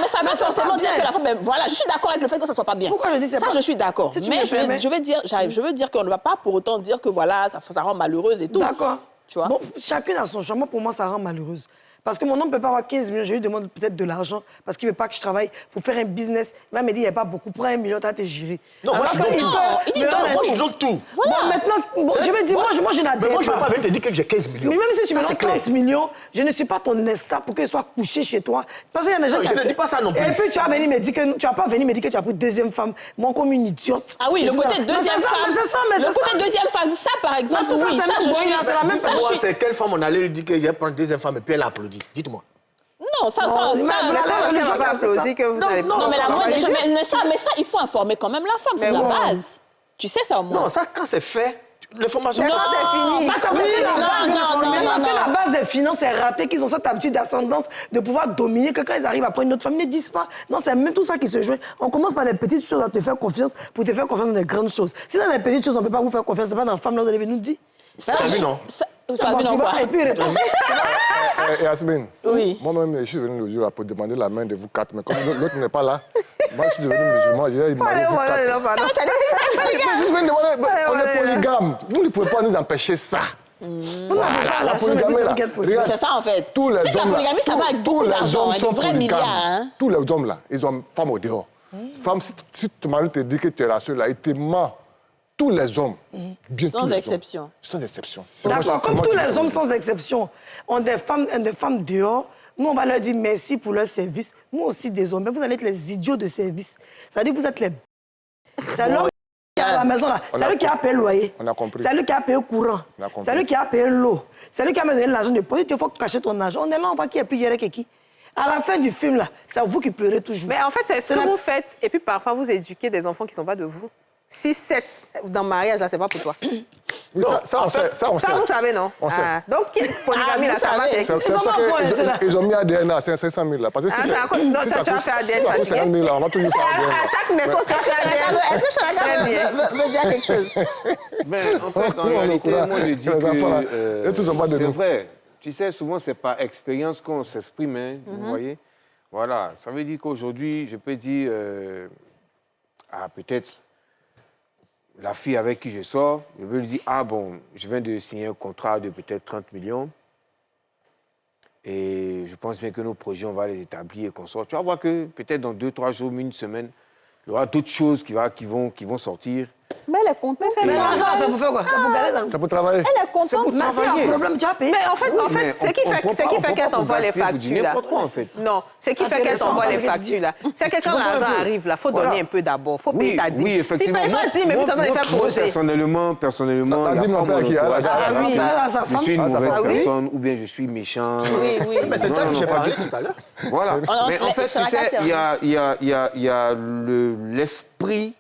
mais ça veut forcément dire que la femme... Voilà, je suis d'accord avec le fait que ça ne soit pas bien. Pourquoi je dis ça? Ça, je suis d'accord. Si mais je veux dire qu'on ne va pas pour autant dire que voilà, ça rend malheureuse et tout. D'accord. Tu vois? Bon, chacune a son choix. Moi, pour moi, ça rend malheureuse. Parce que mon homme ne peut pas avoir 15 millions. Je lui demande peut-être de l'argent parce qu'il ne veut pas que je travaille pour faire un business. Il va me dire, il n'y a pas beaucoup. Prends 1 million, tu vas te gérer. Non, moi, je donne tout. Il dit Moi, je donne tout. Voilà. Bon, maintenant, je vais dire, moi, je n'adhère pas. Mais moi, je ne vais pas venir te dire que j'ai 15 millions. Mais même si tu me donnes 30 millions, je ne suis pas ton esclave pour qu'il soit couché chez toi. Parce qu'il y a des gens qui... Je ne dis pas ça non plus. Et puis, tu vas venir me dire que tu vas pas venir me dire que tu as pris deuxième femme. Moi, comme une idiote. Ah oui, le côté deuxième femme. C'est ça, mais le côté deuxième femme, ça, par exemple, oui, ça, je suis... C'est quelle femme on allait lui dire qu'il va prendre deuxième femme et puis elle applaudit? Dites-moi. Non, ça, parce qu'elle va pas applaudir que vous allez... Non, mais la moindre des choses, mais ça, il faut informer quand même la femme, c'est la base. Tu sais ça au moins. Non, ça, quand c'est fait, l'information... Non, c'est fini. Parce que la base des finances est ratée, qu'ils ont cette habitude d'ascendance de pouvoir dominer, que quand ils arrivent à prendre une autre femme, ils ne disent pas. Non, c'est même tout ça qui se joue. On commence par des petites choses à te faire confiance pour te faire confiance dans des grandes choses. Si dans les petites choses, on ne peut pas vous faire confiance, c'est pas dans la femme, là, vous allez nous dire. T'as vu, non? Tu as vu dans quoi? Et puis, il retourne. Yasmine, Oui. moi-même, je suis venu le jour là pour demander la main de vous quatre, mais comme l'autre n'est pas là, moi, je suis devenu musulman, j'ai demandé vous quatre. On est polygame. Vous ne pouvez pas nous empêcher ça. Voilà, la polygamie, là. Regarde, C'est ça, en fait. tous les C'est que la hommes, là, polygamie, ça va avec tous beaucoup les d'argent, hommes des sont vrais polygames. milliards. Hein. Tous les hommes, là, ils ont femme au dehors. Femme, si ton mari te dit que tu es la seule, là, il te ment. Tous les hommes. Bien Sans tous les exception. hommes. Sans exception. D'accord, comme tous les hommes sans exception ont des femmes dehors, nous, on va leur dire merci pour leur service. Nous aussi, des hommes, mais vous allez être les idiots de service. C'est-à-dire que vous êtes les... C'est l'homme qui est à la maison, là. C'est lui qui a payé le loyer. On a compris. C'est lui qui a payé le courant. On a compris. C'est lui qui a payé l'eau. C'est lui qui a donné l'argent de poche. Il faut cacher ton argent. On est là, on voit qui est plus hier que qui. À la fin du film, là, c'est vous qui pleurez toujours. Mais en fait, c'est ce que vous faites. Et puis parfois, vous éduquez des enfants qui ne sont pas de vous. 6, 7 dans le mariage, là, c'est pas pour toi. Oui, ça, on sait. Ça, on Ça, sait. vous savez, non? On sait. Donc, polygamie, là, ça marche. C'est ça qu'ils ont mis ADN à 500 000 là. Parce que si c'est à cause- donc, si toi, ça tu vas coûte faire ADN 50 000 là, on va toujours faire ADN. À chaque naissance, tu vas faire ADN. Est-ce que Chanaka veut dire quelque chose? Mais en fait, en Nous, on est au réalité, courant. moi, je dis Les enfants, là, que et tous en bas de c'est nous. vrai. Tu sais, souvent, c'est par expérience qu'on s'exprime, hein, vous voyez. Voilà, ça veut dire qu'aujourd'hui, je peux dire, peut-être la fille avec qui je sors, je veux lui dire, ah bon, je viens de signer un contrat de peut-être 30 millions. Et je pense bien que nos projets, on va les établir et qu'on sort. Tu vas voir que peut-être dans 2, 3 jours, une semaine, il y aura d'autres choses qui vont sortir. Mais elle est contente. Mais l'argent, ça pour faire quoi? Ça pour gagner ça. C'est pour travailler. Elle est contente. Mais s'il y a un problème, tu as payé. Mais en fait, mais ce qui fait qu'elle t'envoie les factures, là. Pourquoi, en fait? Non, ce qui fait qu'elle t'envoie les factures, là, c'est que quand l'argent arrive, là, il faut donner un peu d'abord. Il faut payer ta dîme. Oui, effectivement. Si pas 10, mais vous en avez fait projet. Personnellement, La dîme, on paie à qui? À la- je suis une mauvaise Ah oui. personne ou bien je suis méchant. Oui, oui. Mais c'est ça Non, que j'ai non, parlé tout à l'heure. Voilà. Mais en fait, sur tu la sais, carte, il y a l'esprit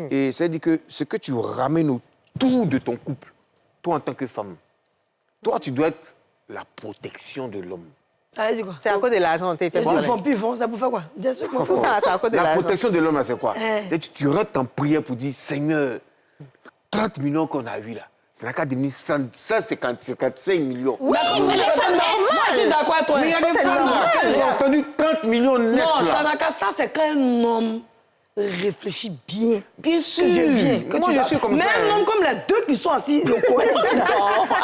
et c'est-à-dire que ce que tu ramènes autour de ton couple, toi en tant que femme, toi, tu dois être la protection de l'homme. Allez, dis quoi? C'est à cause de l'argent, t'es fait Les gens parler. font plus, ils font ça pour faire quoi? Bien sûr qu'on Tout ça, là, c'est à cause de La l'argent. protection de l'homme, là, c'est quoi? Eh. C'est que tu rentres en prière pour dire, Seigneur, 30 millions qu'on a eu là, ça n'a qu'à devenir 155 millions. Oui, mais c'est normal. Moi, je suis d'accord avec toi. Mais il y a des Ça, c'est femmes là, normal. elles ont entendu 30 millions net Non, là. Chanaka, ça, c'est quand un homme réfléchit bien. Bien Que sûr. je viens. que Moi, tu je vas- suis comme mais ça. un homme comme les deux qui sont assis au coin ici, là.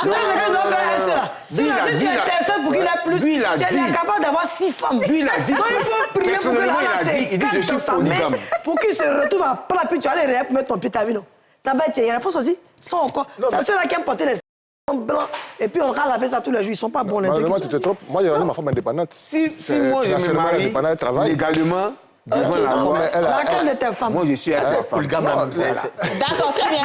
Tu sais ce que doit faire ceux-là. Ceux-là, si tu intercèdes pour qu'il ait plus, Lui, il a tu es dit. capable d'avoir 6 femmes. Lui, il a dit. Donc, il faut prier pour que Personnellement, l'argent il a dit, il dit, je suis dans sa main, polygame. pour qu'il se retrouve à plat, puis tu vas aller réel pour mettre ton pied, t'as vu, non? T'as bête, il y a la force aussi. Ils sont encore. C'est ceux-là qui aiment porter les blancs, et puis on râle avec ça tous les jours. Ils sont pas bons, les Malheureusement, trucs. tu te trompes. Moi, j'ai rendu ma femme indépendante. Si C'est moi je me financièrement marie indépendant, elle travaille. légalement, devant la Non, loi, mais elle a- Laquelle de tes femmes? moi je suis avec sa femme. Polygame, là, même, D'accord, très bien.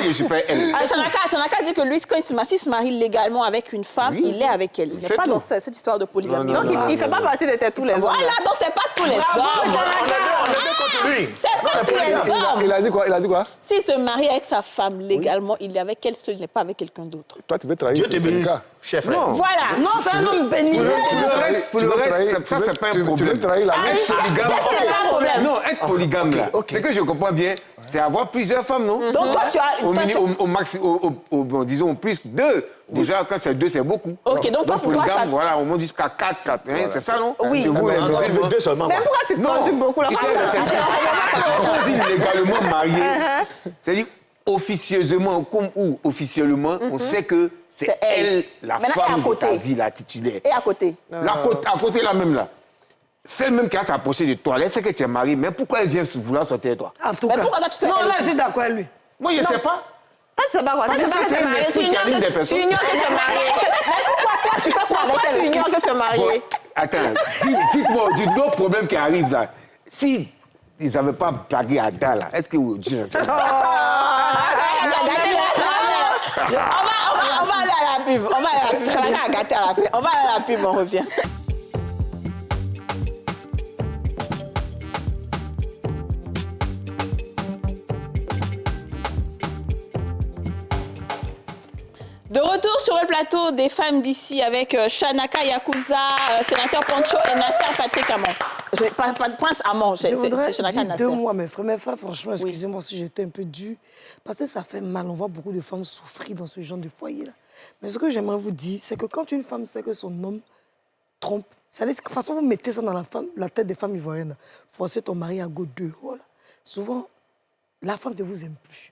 Elle, je suis pas elle. Ah, Chanaka dit que lui, quand s'il se marie légalement avec une femme, Oui. il est avec elle. Il n'est C'est pas tout. dans cette histoire de polygamie. Non, Donc, il ne fait pas partie de tous les hommes. Voilà, donc c'est pas tous les hommes. lui. C'est pas tous les hommes. Il a dit quoi? Il a dit quoi? S'il se marie avec sa femme légalement, il est avec elle seul, il n'est pas avec quelqu'un d'autre. Toi, tu veux trahir. Dieu te c'est le bénisse, cas. chef. Non. Voilà. Non, c'est un homme béni. Pour le veux reste, trahir- ça, c'est pas un tu veux problème. trahir la main. Être polygame, Qu'est-ce que c'est pas un problème? non, être polygame, là, ok. ce que je comprends bien, c'est avoir plusieurs femmes, non? Donc toi, tu as... Au, toi, tu- au maxi, bon, disons, plus 2. Déjà, quand c'est 2, c'est beaucoup. Ok, donc toi, pour toi, polygame, tu as- voilà, on monte jusqu'à 4. voilà. C'est ça, non? Oui. Je vous, les Non, non, tu veux musulmans. deux seulement. Mais moi. pourquoi tu conjugues beaucoup là? Tu sais, quand on dit légalement marié, c'est-à-dire officieusement comme ou officiellement, on sait que c'est C'est elle. elle, la Maintenant, elle est femme à de côté. ta vie, la titulaire. Et à côté. À côté, là même, là. Celle même qui a s'approché de toi, elle sait que tu es marié, mais pourquoi elle vient vouloir sortir de toi? En tout Mais cas. pourquoi toi, tu sais Non, elle là, aussi? je suis d'accord avec lui. Moi, je ne sais pas. Toi, tu sais pas quoi. Parce Tu que sais pas ça, que c'est tu es un marié. esprit Tu qui anime des ignores personnes. que tu es marié. Mais pourquoi toi, tu fais quoi avec elle? Tu ignores que tu es marié. Attends, dites-moi le problème qui arrive là. Si ils n'avaient pas blagué Ada là, est-ce que aujourd'hui... Tu as gâté la fin. On va aller à la pub. On va aller à la pub. Chanaka a gâté à la fin. On va aller à la pub, on revient. De retour sur le plateau des femmes d'ici avec Chanaka Yakuza, sénateur Poncho et Nasser Patrick Amon. Pas de Prince Amon, Je c'est voudrais Chanaka dire Nasser. 2 mois, mes frères, franchement, excusez-moi si j'étais un peu dur, parce que ça fait mal. On voit beaucoup de femmes souffrir dans ce genre de foyer-là. Mais ce que j'aimerais vous dire, c'est que quand une femme sait que son homme trompe, ça veut dire que de toute façon, vous mettez ça dans la tête des femmes ivoiriennes. Forcer ton mari à go dehors. Là. Souvent, la femme ne vous aime plus.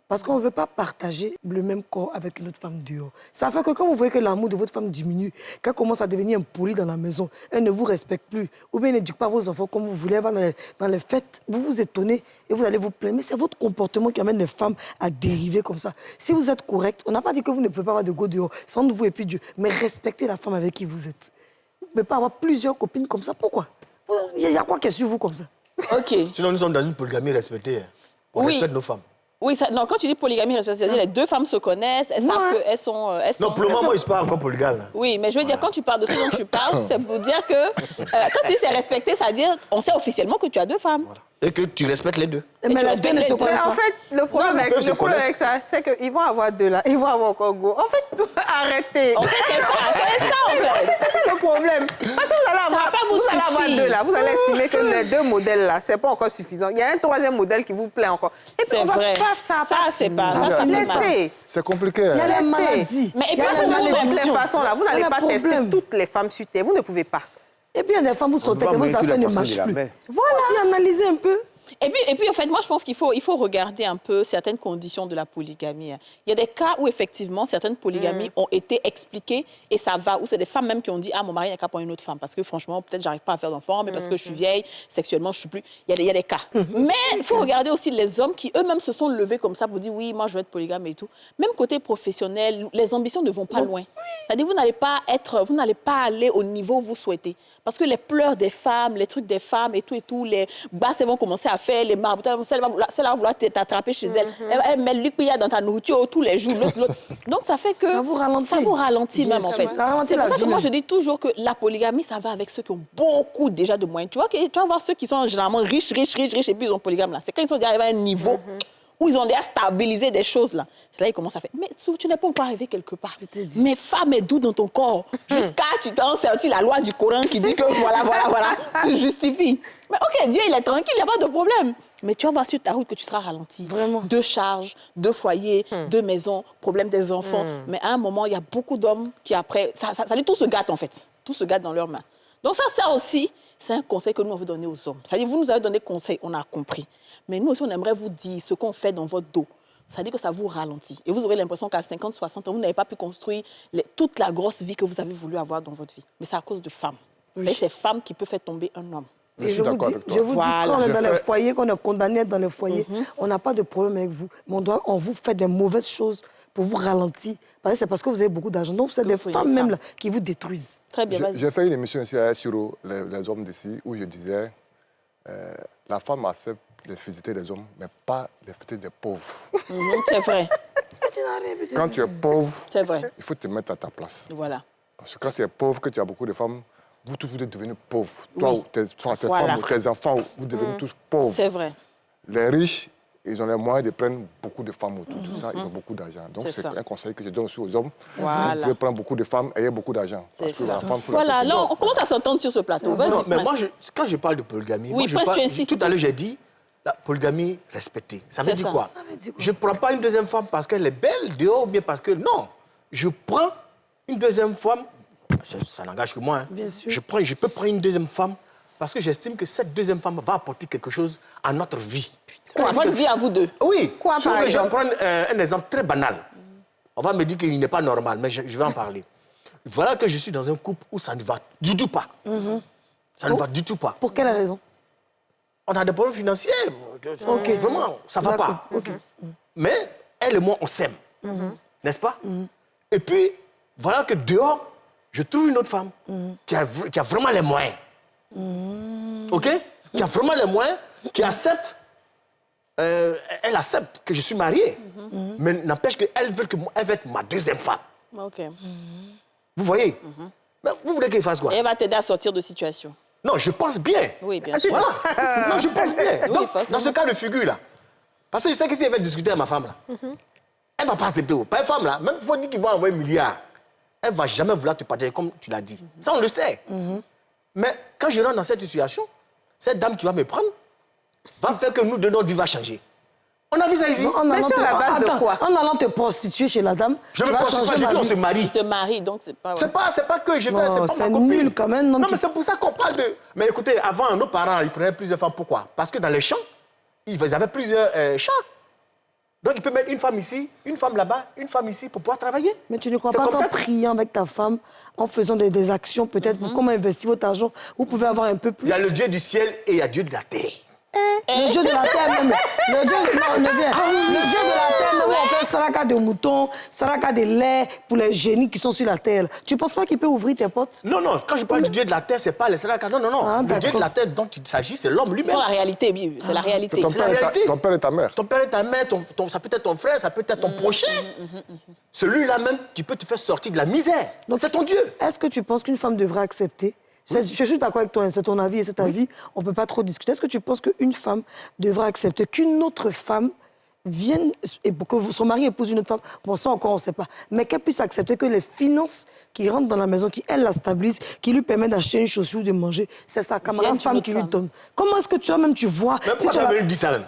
Parce qu'on ne veut pas partager le même corps avec une autre femme dehors. Ça fait que quand vous voyez que l'amour de votre femme diminue, qu'elle commence à devenir impolie dans la maison, elle ne vous respecte plus, ou bien elle n'éduque pas vos enfants comme vous voulez, elle va dans les fêtes, vous vous étonnez et vous allez vous plaindre. Mais c'est votre comportement qui amène les femmes à dériver comme ça. Si vous êtes correct, on n'a pas dit que vous ne pouvez pas avoir de go dehors, sans vous et puis Dieu, mais respectez la femme avec qui vous êtes. Vous ne pouvez pas avoir plusieurs copines comme ça. Pourquoi? Il y a quoi qui est sur vous comme ça? OK. Sinon, nous sommes dans une polygamie respectée. On respecte nos femmes. Oui, non, quand tu dis polygamie, c'est-à-dire les deux femmes se connaissent, elles savent qu'elles sont... Non, pour le moment, ils ne sont pas encore polygames. Oui, mais je veux dire, quand tu parles de ce dont tu parles, c'est pour dire que quand tu dis c'est respecté, ça veut dire on sait officiellement que tu as deux femmes. Voilà. Et que tu respectes les deux. Mais les deux ne se connaissent pas. En fait, le problème avec ça, c'est qu'ils vont avoir deux là, ils vont avoir encore go. En fait, arrêtez. En fait, c'est ça, en fait. C'est ça le problème. Parce que vous allez avoir deux là, vous allez estimer que les deux modèles là, c'est pas encore suffisant. Il y a un troisième modèle qui vous plaît encore. C'est vrai. Ça, c'est pas... C'est compliqué. Il y a les maladies. Mais et puis, de toutes les façons là, vous n'allez pas tester toutes les femmes sur Terre. Vous ne pouvez pas. Et puis, il y a des femmes, vous sautez, que vos affaires ne marchent plus. Voilà. Aussi analyser un peu. Et puis, en fait, moi, je pense qu'il faut regarder un peu certaines conditions de la polygamie. Il y a des cas où, effectivement, certaines polygamies ont été expliquées et ça va, où c'est des femmes même qui ont dit « Ah, mon mari n'a qu'à prendre une autre femme parce que, franchement, peut-être j'arrive pas à faire d'enfant, mais parce que je suis vieille, sexuellement, je suis plus... » Il y a des cas. Mais il faut regarder aussi les hommes qui, eux-mêmes, se sont levés comme ça pour dire « Oui, moi, je veux être polygame et tout. » Même côté professionnel, les ambitions ne vont pas loin. C'est-à-dire, vous n'allez pas aller au niveau où vous souhaitez. Parce que les pleurs des femmes, les trucs des femmes et tout, les basses, elles vont commencer à faire, les marboutages, celle va vouloir t'attraper chez elle. Elle met l'huile dans ta nourriture tous les jours, l'autre. Donc, ça fait que... Ça vous ralentit même, en fait. C'est pour ça que moi, je dis toujours que la polygamie, ça va avec ceux qui ont beaucoup déjà de moyens. Tu vas voir ceux qui sont généralement riches, et puis ils ont polygame, là. C'est quand ils sont déjà arrivés à un niveau... où ils ont déjà stabilisé des choses, là. Là, ils commencent à faire. Mais tu n'es pas encore arrivé quelque part. Mais femme est doux dans ton corps. Jusqu'à tu t'en sorti la loi du Coran qui dit que voilà, tu justifies. Mais OK, Dieu, il est tranquille, il n'y a pas de problème. Mais tu vas voir sur ta route que tu seras ralenti. Vraiment. 2 charges, 2 foyers, 2 maisons, problème des enfants. Mais à un moment, il y a beaucoup d'hommes qui, après, tout se gâte, en fait. Tout se gâte dans leurs mains. Donc ça aussi, c'est un conseil que nous, on veut donner aux hommes. C'est-à-dire, vous nous avez donné conseil, on a compris. Mais nous aussi, on aimerait vous dire ce qu'on fait dans votre dos. Ça veut dire que ça vous ralentit. Et vous aurez l'impression qu'à 50, 60 ans, vous n'avez pas pu construire toute la grosse vie que vous avez voulu avoir dans votre vie. Mais c'est à cause de femmes. Oui. C'est femmes qui peuvent faire tomber un homme. Et je vous dis, quand on est dans les foyers, qu'on est condamné dans les foyers, on n'a pas de problème avec vous. Mais on vous fait des mauvaises choses pour vous ralentir. C'est parce que vous avez beaucoup d'argent. Donc, c'est des femmes même là, qui vous détruisent. Très bien, vas-y. J'ai fait une émission ici à Siro, les hommes d'ici, où je disais la femme accepte les fidélités des hommes, mais pas les fidélités des pauvres. C'est vrai. Quand tu es pauvre, il faut te mettre à ta place. Voilà. Parce que quand tu es pauvre, que tu as beaucoup de femmes, vous tous, vous êtes devenus pauvres. Toi, ou tes femmes, ou tes enfants, vous devenez tous pauvres. C'est vrai. Les riches, ils ont les moyens de prendre beaucoup de femmes autour. Tout ça, ils ont beaucoup d'argent. Donc, c'est un conseil que je donne aussi aux hommes. Voilà. Si vous voulez prendre beaucoup de femmes, ayez beaucoup d'argent. Voilà, là, on commence à s'entendre sur ce plateau. Non, mais moi, quand je parle de polygamie, tout à l'heure, j'ai dit la polygamie respectée. Ça veut dire quoi? Je ne prends pas une deuxième femme parce qu'elle est belle dehors ou bien parce que... Non, je prends une deuxième femme, ça n'engage que moi. Hein. Bien sûr. Je peux prendre une deuxième femme parce que j'estime que cette deuxième femme va apporter quelque chose à notre vie. À votre vie, à vous deux? Oui. Quoi, par exemple? Je vais prendre un exemple très banal. On va me dire qu'il n'est pas normal, mais je vais en parler. Voilà que je suis dans un couple où ça ne va du tout pas. Ça ne va du tout pas. Pour quelle raison? On a des problèmes financiers. Vraiment, ça ne va pas. Mais elle et moi, on s'aime. N'est-ce pas? Et puis, voilà que dehors, je trouve une autre femme qui a vraiment les moyens. OK? Qui a vraiment les moyens, qui accepte. Elle accepte que je suis marié. Mais n'empêche qu'elle veut être ma deuxième femme. OK. Vous voyez? Mais vous voulez qu'elle fasse quoi? Et elle va t'aider à sortir de situation. Non, je pense bien. Oui, bien sûr. Voilà. Non, je pense bien. Donc, Oui, dans ce cas de figure-là, parce que je sais que si elle va discuter avec ma femme, là, elle ne va pas accepter. Pas une femme, là, même il faut dire qu'il va envoyer 1 milliard. Elle ne va jamais vouloir te partager comme tu l'as dit. Ça, on le sait. Mais quand je rentre dans cette situation, cette dame qui va me prendre va faire que nous, de notre vie, va changer. On a vu ça ici. Mais sur la base de quoi? En allant te prostituer chez la dame. Je me prostitue pas, j'ai dit on se marie. Ils se marient, donc c'est pas... C'est pas que je fais, c'est pas c'est ma copine. nul quand même. Non, mais c'est pour ça qu'on parle de... Mais écoutez, avant, nos parents, ils prenaient plusieurs femmes. Pourquoi? Parce que dans les champs, ils avaient plusieurs champs. Donc, ils peuvent mettre une femme ici, une femme là-bas, une femme ici pour pouvoir travailler. Mais tu ne crois pas qu'en priant avec ta femme, en faisant des actions peut-être pour comment investir votre argent, vous pouvez avoir un peu plus? Il y a le Dieu du ciel et il y a Dieu de la terre. Le Dieu de la terre, même. Le Dieu, non, le Dieu de la terre, même, où on fait saraka de moutons, saraka de lait pour les génies qui sont sur la terre. Tu ne penses pas qu'il peut ouvrir tes portes? Non, non, quand je parle du Dieu de la terre, c'est pas les saraka. Non, non, non. Ah, le Dieu de la terre dont il s'agit, c'est l'homme lui-même. C'est la réalité, c'est la réalité. Ton C'est la réalité. ton père et ta mère. Ton père et ta mère, ça peut être ton frère, ça peut être ton prochain. Celui-là même qui peut te faire sortir de la misère. Donc c'est ton Dieu. Est-ce que tu penses qu'une femme devrait accepter? Je suis d'accord avec toi, c'est ton avis et c'est ta vie, on ne peut pas trop discuter. Est-ce que tu penses qu'une femme devrait accepter qu'une autre femme vienne, et que son mari épouse une autre femme, bon ça encore on ne sait pas, mais qu'elle puisse accepter que les finances qui rentrent dans la maison, qui elle la stabilisent, qui lui permettent d'acheter une chaussure ou de manger, c'est sa camarade femme qui lui donne. Comment est-ce que toi-même tu vois? Mais pourquoi tu lui dis ça même?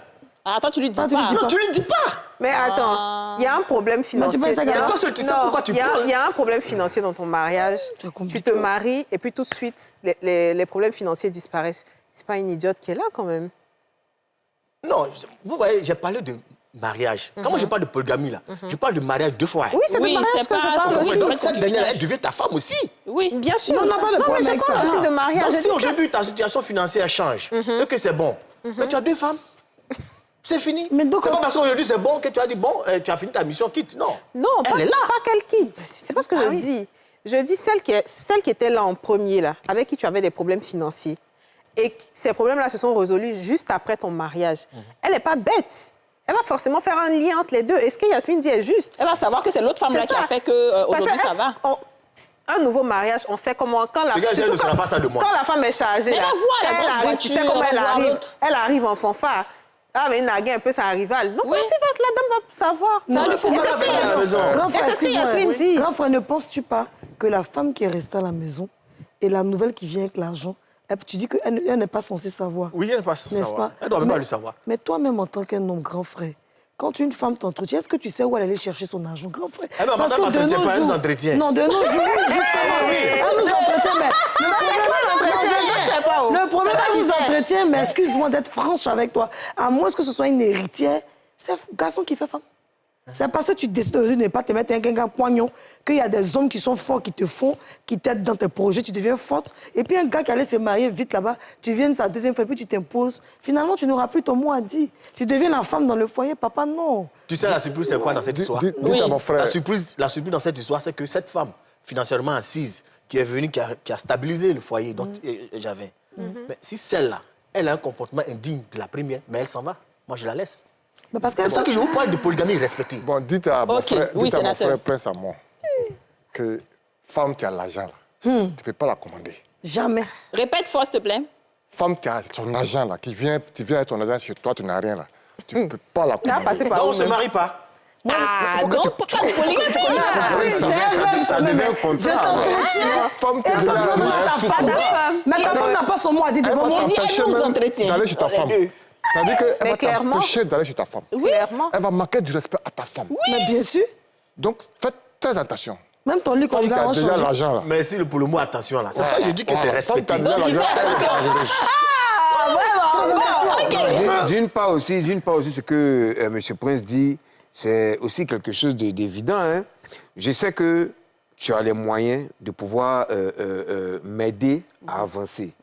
Ah, attends, tu lui dis Ah, pas. Non, tu lui dis pas. Mais attends, il y a un problème financier. Mais tu penses que C'est toi seul, tu sais pourquoi tu parles. Il y a un problème financier dans ton mariage. Tu te maries et puis tout de suite, les problèmes financiers disparaissent. C'est pas une idiote qui est là quand même. Non, vous voyez, j'ai parlé de mariage. Quand moi je parle de polygamie, là, je parle de mariage deux fois. Oui, c'est de mariage c'est que je pas- parle c'est- aussi. Donc, cette dernière, elle devient ta femme aussi. Oui. Bien sûr. Non, on n'a pas de mais problème je avec parle ça. aussi de mariage. Donc Je si dis ça. aujourd'hui ta situation financière change et que c'est bon, mais tu as deux femmes. C'est fini. Mais donc, C'est pas parce qu'aujourd'hui c'est bon que tu as dit bon, tu as fini ta mission, quitte. Non. Non, Elle est là. pas qu'elle quitte. C'est pas ce que je dis. Je dis celle qui était là en premier, là, avec qui tu avais des problèmes financiers. Et ces problèmes-là se sont résolus juste après ton mariage. Elle n'est pas bête. Elle va forcément faire un lien entre les deux. Et ce que Yasmine dit est juste. Elle va savoir que c'est l'autre femme-là C'est qui a ça. fait que Parce aujourd'hui que ça va. un nouveau mariage, on sait comment... Quand la, Ce gars, elle surtout ne sera pas ça de moi. Quand la femme est chargée, Mais là, la voit, la elle grosse arrive, tu sais voiture, comment on elle voit arrive. l'autre. Elle arrive en fanfare. Ah, mais Nagui, un peu sa rivale. Donc, Oui. la dame va savoir. Non, mais faut Et pas c'est la ce que faire à la maison. Grand frère, Et c'est ce que excuse-moi. Yasmine dit. Grand frère, ne penses-tu pas que la femme qui est restée à la maison et la nouvelle qui vient avec l'argent, tu dis qu'elle n'est pas censée savoir. Oui, elle ne pas N'est-ce savoir. pas? Elle doit même pas le savoir. Mais toi-même, en tant qu'un homme grand frère, quand une femme t'entretient, est-ce que tu sais où elle allait chercher son argent, grand frère? Eh ben, madame m'entretient pas, elle nous entretient. Non, de nos jours, justement. Elle nous entretient, mais le problème, elle nous entretient, mais excuse-moi d'être franche avec toi. À moins que ce soit une héritière, c'est un garçon qui fait femme. C'est parce que tu décides de ne pas te mettre un gars poignon qu'il y a des hommes qui sont forts, qui te font, qui t'aident dans tes projets, tu deviens forte. Et puis un gars qui allait se marier vite là-bas, tu viens sa deuxième fois, puis tu t'imposes. Finalement, tu n'auras plus ton mot à dire. Tu deviens la femme dans le foyer, papa, non. Tu sais, la surprise, c'est quoi dans cette histoire? Dites à mon frère. La surprise dans cette histoire, c'est que cette femme, financièrement assise, qui est venue, qui a stabilisé le foyer dont j'avais. Mais si celle-là, elle a un comportement indigne de la première, mais elle s'en va, moi je la laisse. Mais parce que C'est ça que je vous parle de polygamie respectée. Bon, dites à mon Ok, frère, oui, dites à mon sénateur. frère Prince Amon que femme qui a l'argent, là, tu ne peux pas la commander. jamais. Répète fort, s'il te plaît. Femme qui a ton argent, là, qui vient avec ton argent chez toi, tu n'as rien, là. Tu ne peux pas la commander. passé par Non, on où ne se même? marie pas. Ah, donc, pas de polygamie. C'est un rêve, Ça mais devient un je contrat. t'entretiens. Femme qui Et vient toi, tu vas demander à ta avec femme. Mais ta femme n'a pas son mot à dire devant moi. dit, elle nous entretient. d'aller chez ta femme. Ça veut dire qu'elle Mais va clairement. t'empêcher d'aller chez ta femme. Clairement. Elle va manquer du respect à ta femme. Mais bien sûr. Donc, faites très attention. Même ton lit Femme qui conjugal a va déjà changer. l'argent, là. Merci pour le mot attention là. C'est ça que je dis que c'est Femme qui respecté. a déjà l'argent, D'une part aussi, ce que M. Prince dit, c'est aussi quelque chose d'évident. Hein. Je sais que tu as les moyens de pouvoir m'aider à avancer.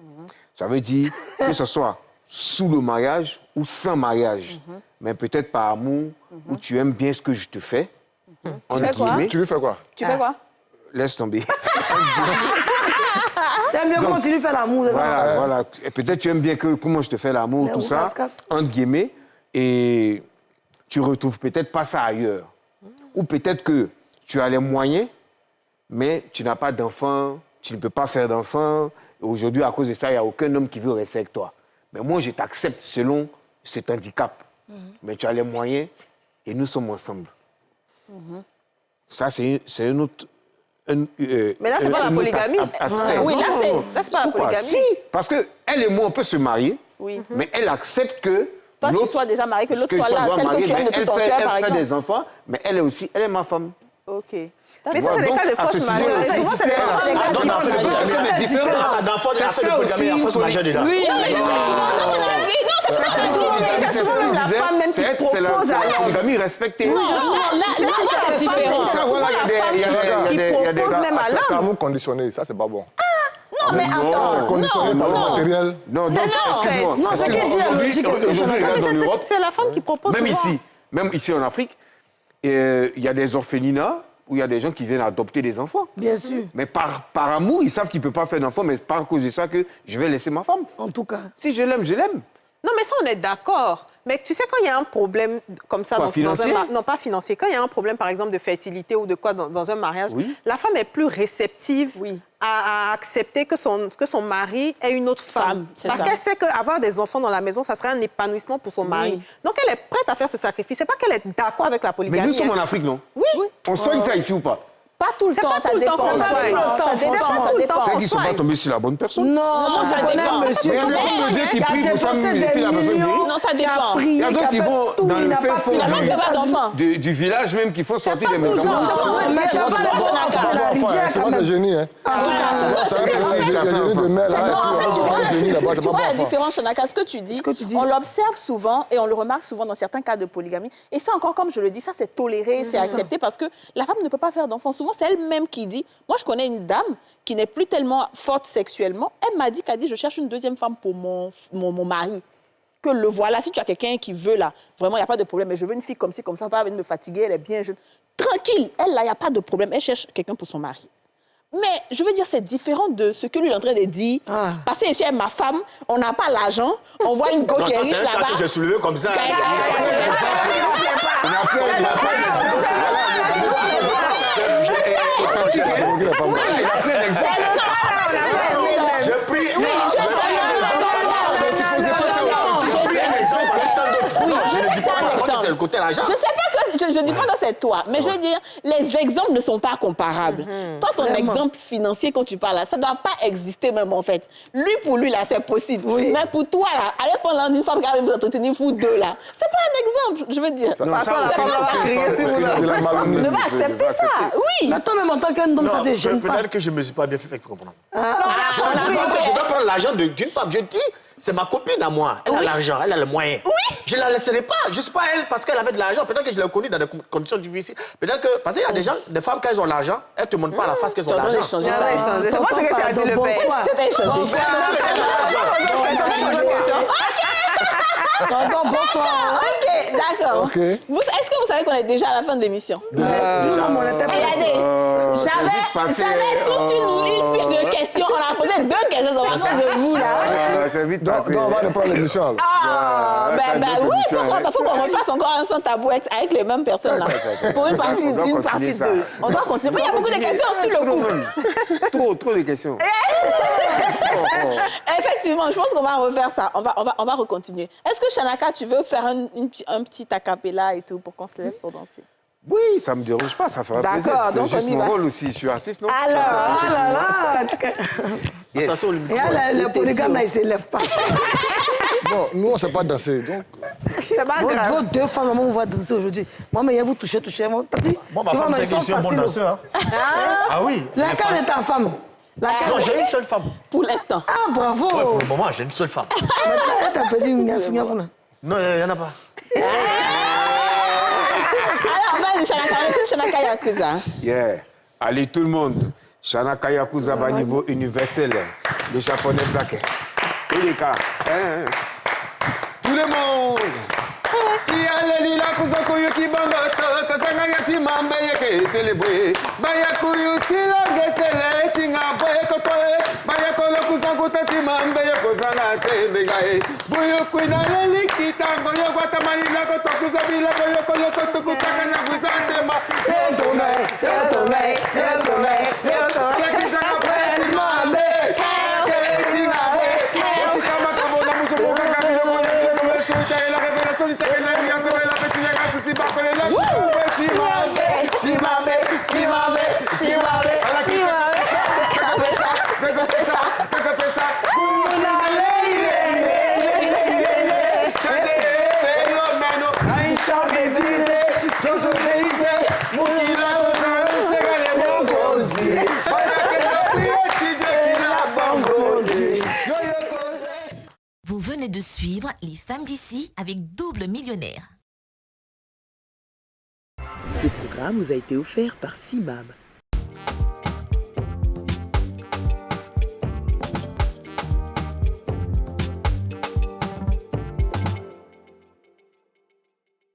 Ça veut dire que ce soit sous le mariage ou sans mariage, mais peut-être par amour, où tu aimes bien ce que je te fais, entre fais quoi? guillemets. Tu lui fais quoi? Tu fais quoi? Laisse tomber. Tu aimes bien comment tu lui fais l'amour, c'est ça? Voilà. Et peut-être tu aimes bien comment je te fais l'amour, Mais tout on ça, casse-casse. entre guillemets, et tu retrouves peut-être pas ça ailleurs. Ou peut-être que tu as les moyens, mais tu n'as pas d'enfant, tu ne peux pas faire d'enfant. Aujourd'hui, à cause de ça, il n'y a aucun homme qui veut rester avec toi. Mais moi, je t'accepte selon cet handicap. Mais tu as les moyens et nous sommes ensemble. Ça, c'est un autre... Mais là, c'est pas la polygamie. Aspect. Oui, là, c'est... Là, c'est pas la Pourquoi? polygamie. Si, parce qu'elle et moi, on peut se marier, Oui. mais elle accepte que toi, tu sois déjà marié, que l'autre soit là, celle que tu aimes de tout ton cœur, par exemple. Elle fait des enfants, mais elle est ma femme. OK. Mais ça, c'est des cas de fausse mariage. Souvent, c'est des femmes qui Dans l'Afrique, il y a dans fausse majeure déjà. Oui, c'est souvent la femme même qui propose à l'homme. Polygamie respectée. Oui, c'est différent. Qui propose même à l'homme. C'est amour conditionné, ça, c'est pas bon. Non, mais attends. C'est conditionné par le matériel. Non, excuse-moi. Non, c'est qu'elle dit la logique. C'est la femme qui propose souvent. Même ici en Afrique, il y a des orphelinats où il y a des gens qui viennent adopter des enfants. Bien sûr. Mais par amour, ils savent qu'ils ne peuvent pas faire d'enfants, mais par cause de ça que je vais laisser ma femme. En tout cas. Si je l'aime, je l'aime. Non, mais ça, on est d'accord. Mais tu sais, quand il y a un problème comme ça... Financier? Non, pas financier. Quand il y a un problème, par exemple, de fertilité ou de quoi dans un mariage, la femme est plus réceptive à accepter que son mari ait une autre femme. Parce qu'elle sait qu'avoir des enfants dans la maison, ça serait un épanouissement pour son mari. Donc, elle est prête à faire ce sacrifice. C'est pas qu'elle est d'accord avec la polygamie. Mais nous sommes en Afrique, non? Oui. On soigne ça ici ou pas? Pas tout le temps, ça dépend. C'est qu'ils ne sont pas tombés sur la bonne personne. Non, ça connaît un monsieur qui prie pour sa mère et puis la personne guérit. Non, ça dépend. Il y a d'autres qui vont dans le fin fond du village même qui font sortir des médicaments. Mais tu vas pas la rivière C'est pas des génies, hein. Tu vois la différence, Shanaka, ce que tu dis, on l'observe souvent et on le remarque souvent dans certains cas de polygamie. Et ça encore, comme je le dis, ça c'est toléré, c'est accepté parce que la femme ne peut pas faire d'enfants. Souvent, c'est elle-même qui dit. Moi, je connais une dame qui n'est plus tellement forte sexuellement. Elle m'a dit qu'elle dit, je cherche une deuxième femme pour mon mari. Que le voilà, si tu as quelqu'un qui veut là, vraiment, il n'y a pas de problème. Mais je veux une fille comme ci, comme ça, pas venir me fatiguer, elle est bien jeune. Tranquille, elle là, il n'y a pas de problème. Elle cherche quelqu'un pour son mari. Mais je veux dire, c'est différent de ce que lui est en train de dire. Parce que si elle est ma femme, on n'a pas l'argent, on voit une go qui est riche là-bas. C'est un cas que j'ai soulevé comme ça. J'ai pris... Je ne dis pas forcément que c'est le côté l'argent. Je sais pas que... Je dis pas que c'est toi, mais je veux dire, les exemples ne sont pas comparables. Toi, ton exemple financier, quand tu parles là, ça ne doit pas exister même, en fait. Lui, pour lui, là, c'est possible. Mais pour toi, là, aller prendre l'un d'une femme qui va vous entretenir, vous deux, là, c'est pas un exemple, je veux dire. Non, ça, ne va accepter ça. Oui. Mais toi, même en tant qu'un homme, ça te gêne pas. Peut-être que je ne me suis pas bien fait comprendre. Je vais prendre l'argent d'une femme. Je dis, c'est ma copine à moi. Elle a l'argent, elle a les moyens. Oui. Je ne la laisserai pas, juste pas elle, parce qu'elle avait de l'argent. Peut-être que je l'ai connue dans des conditions difficiles. Peut-être que, parce qu'il y a des gens, des femmes, quand elles ont l'argent, elles ne te montrent pas à la face qu'elles ont l'argent. C'est moi ce que tu as dit, le Tonton, bonsoir. OK, d'accord. OK. Est-ce que vous savez qu'on est déjà à la fin de l'émission? J'avais toute une fiche de questions. On a posé 2 questions en face de vous, là. C'est vite Donc, on va reprendre l'émission. Oui, pourquoi pas? Il faut qu'on refasse encore un sans tabou avec les mêmes personnes, là. Pour une partie 2. On doit continuer. Il y a beaucoup de questions sur le couple. Trop de questions. Effectivement, je pense qu'on va refaire ça. On va recontinuer. Est-ce que, Shanaka, tu veux faire un petit acapella et tout pour qu'on se lève pour danser? Oui, ça ne me dérange pas, ça fera plaisir. Donc c'est juste on y mon va. rôle aussi, je suis artiste, non? Alors, Yes. Le polygame, là, il ne se lève pas. Bon, nous, on ne sait pas danser, donc... C'est pas grave. Vos 2 femmes, maman, on va danser aujourd'hui. Moi, mais vous touchez. Tati, Moi, ma femme, c'est que je suis un bon danseur. Ah oui. Laquelle est ta femme? Non, j'ai une seule femme. pour l'instant. Ah, bravo. Ouais, pour le moment, j'ai une seule femme. Elle t'a petit une Non, il n'y en a pas. Alors, vas-y, Shanaka Yakuza. Yeah. Allez, tout le monde. Shanaka Yakuza, bas niveau universel. Le japonais black. Tous les cas. Tout le monde. Yaleli la kuzakuyu kibangoto kasanga yati mambe yeke telebwe bayakuyu tila gesele tinga boye kotoe bayakolo kusanguta timambe yokozanga tebengae buyu kwina leli kitango yogwatamani la kotokuza bila koyoko yokotukutaka na kuzandema yotome la kisanga boye timambe tinga boye yotikama kabona musoboka kabilo boye suita la revelación y se ve la vida con la pequeña casa si va con el agua. Timame. Vous venez de suivre Les Femmes d'ici avec Double Millionnaire. Ce programme vous a été offert par Simam,